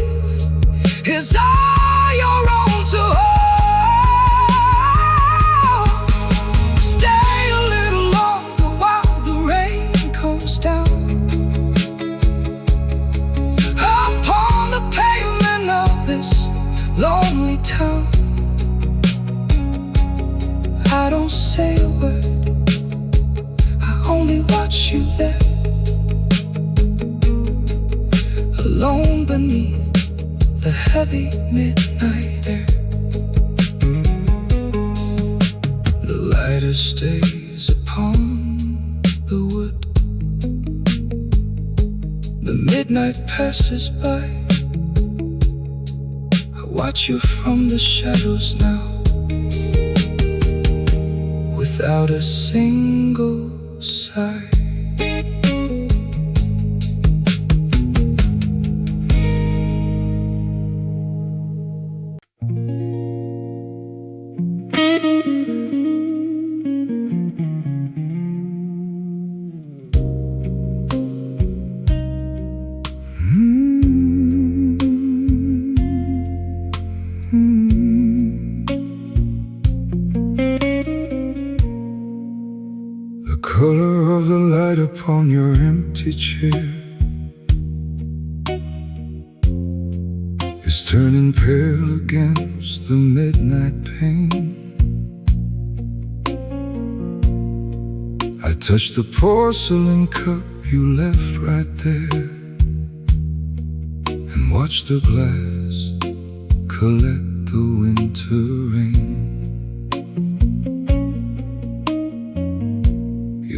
is all your own to hold. Stay a little longer while the rain comes down upon the pavement of this lonely town. I don't say a word, I only watch you there, alone beneath the heavy midnight air. The lighter stays upon the wood, the midnight passes by. I watch you from the shadows now, without a single sigh. The color of the light upon your empty chair is turning pale against the midnight pain. I touch the porcelain cup you left right there and watch the glass collect the winter rain.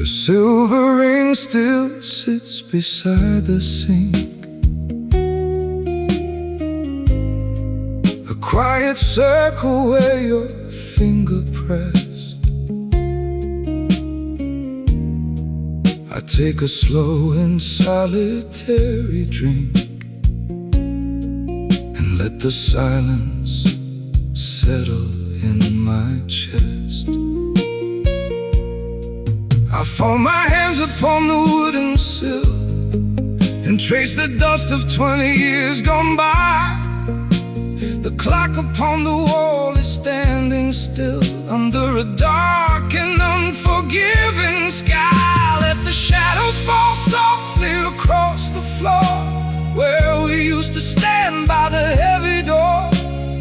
The silver ring still sits beside the sink, a quiet circle where your finger pressed. I take a slow and solitary drink and let the silence settle in my chest. I fold my hands upon the wooden sill and trace the dust of 20 years gone by. The clock upon the wall is standing still under a dark and unforgiving sky. Let the shadows fall softly across the floor where we used to stand by the heavy door.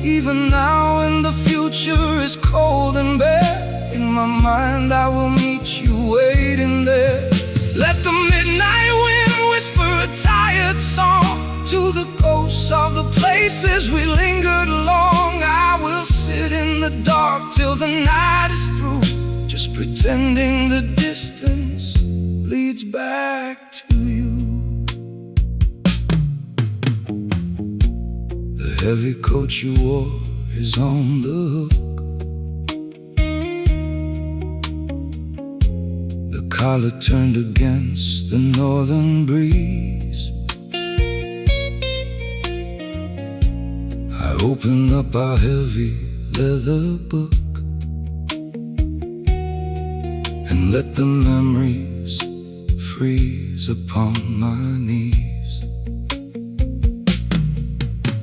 Even now when the future is cold and bare, in my mind I will meet you waiting there. Let the midnight wind whisper a tired song to the ghosts of the places we lingered long. I will sit in the dark till the night is through, just pretending the distance leads back to you. The heavy coat you wore is on the hook, collar turned against the northern breeze. I open up our heavy leather book and let the memories freeze upon my knees.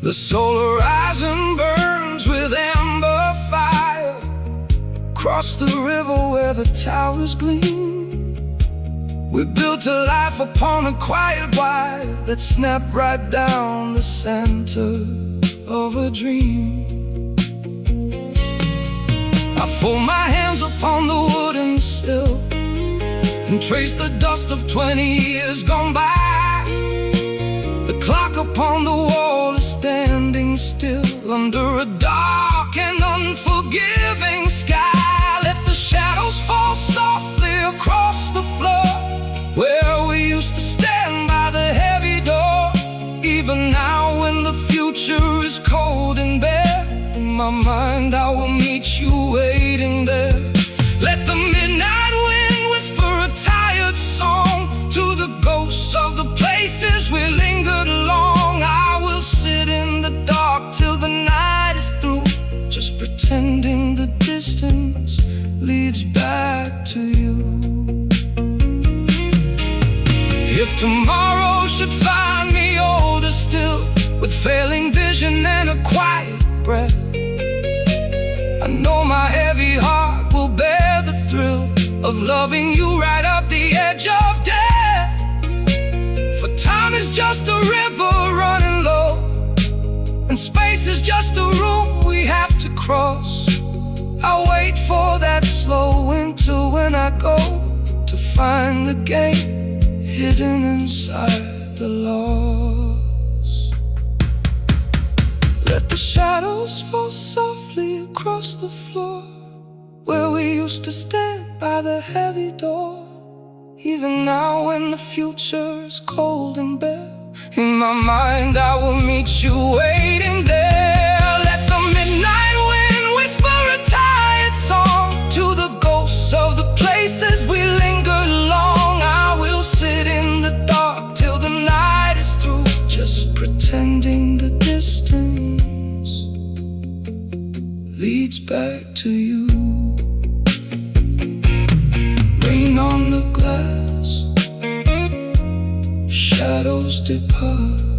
The solar horizon burns with amber fire across the river where the towers gleam. We built a life upon a quiet wire that snapped right down the center of a dream. I fold my hands upon the wooden sill and trace the dust of 20 years gone by. The clock upon the wall is standing still under a dark and unforgiving sky. Let the shadows fall softly across the floor where we used to stand by the heavy door. Even now when the future is cold and bare, in my mind I will meet you waiting there. Let the midnight wind whisper a tired song to the ghosts of the places we lingered long. I will sit in the dark till the night is through, just pretending the distance leads back to you. If tomorrow should find me older still, with failing vision and a quiet breath, I know my heavy heart will bear the thrill of loving you right up the edge of death. For time is just a river running low, and space is just a room we have to cross. I'll wait for that slow winter when I go to find the gate hidden inside the loss. Let the shadows fall softly across the floor where we used to stand by the heavy door. Even now when the future is cold and bare, in my mind I will meet you waiting there. Let the midnight wind whisper a tired song to the ghosts of the places we lingered long. I will sit in the dark till the night is through, just pretending the distance leads back to you. Rain on the glass, shadows depart.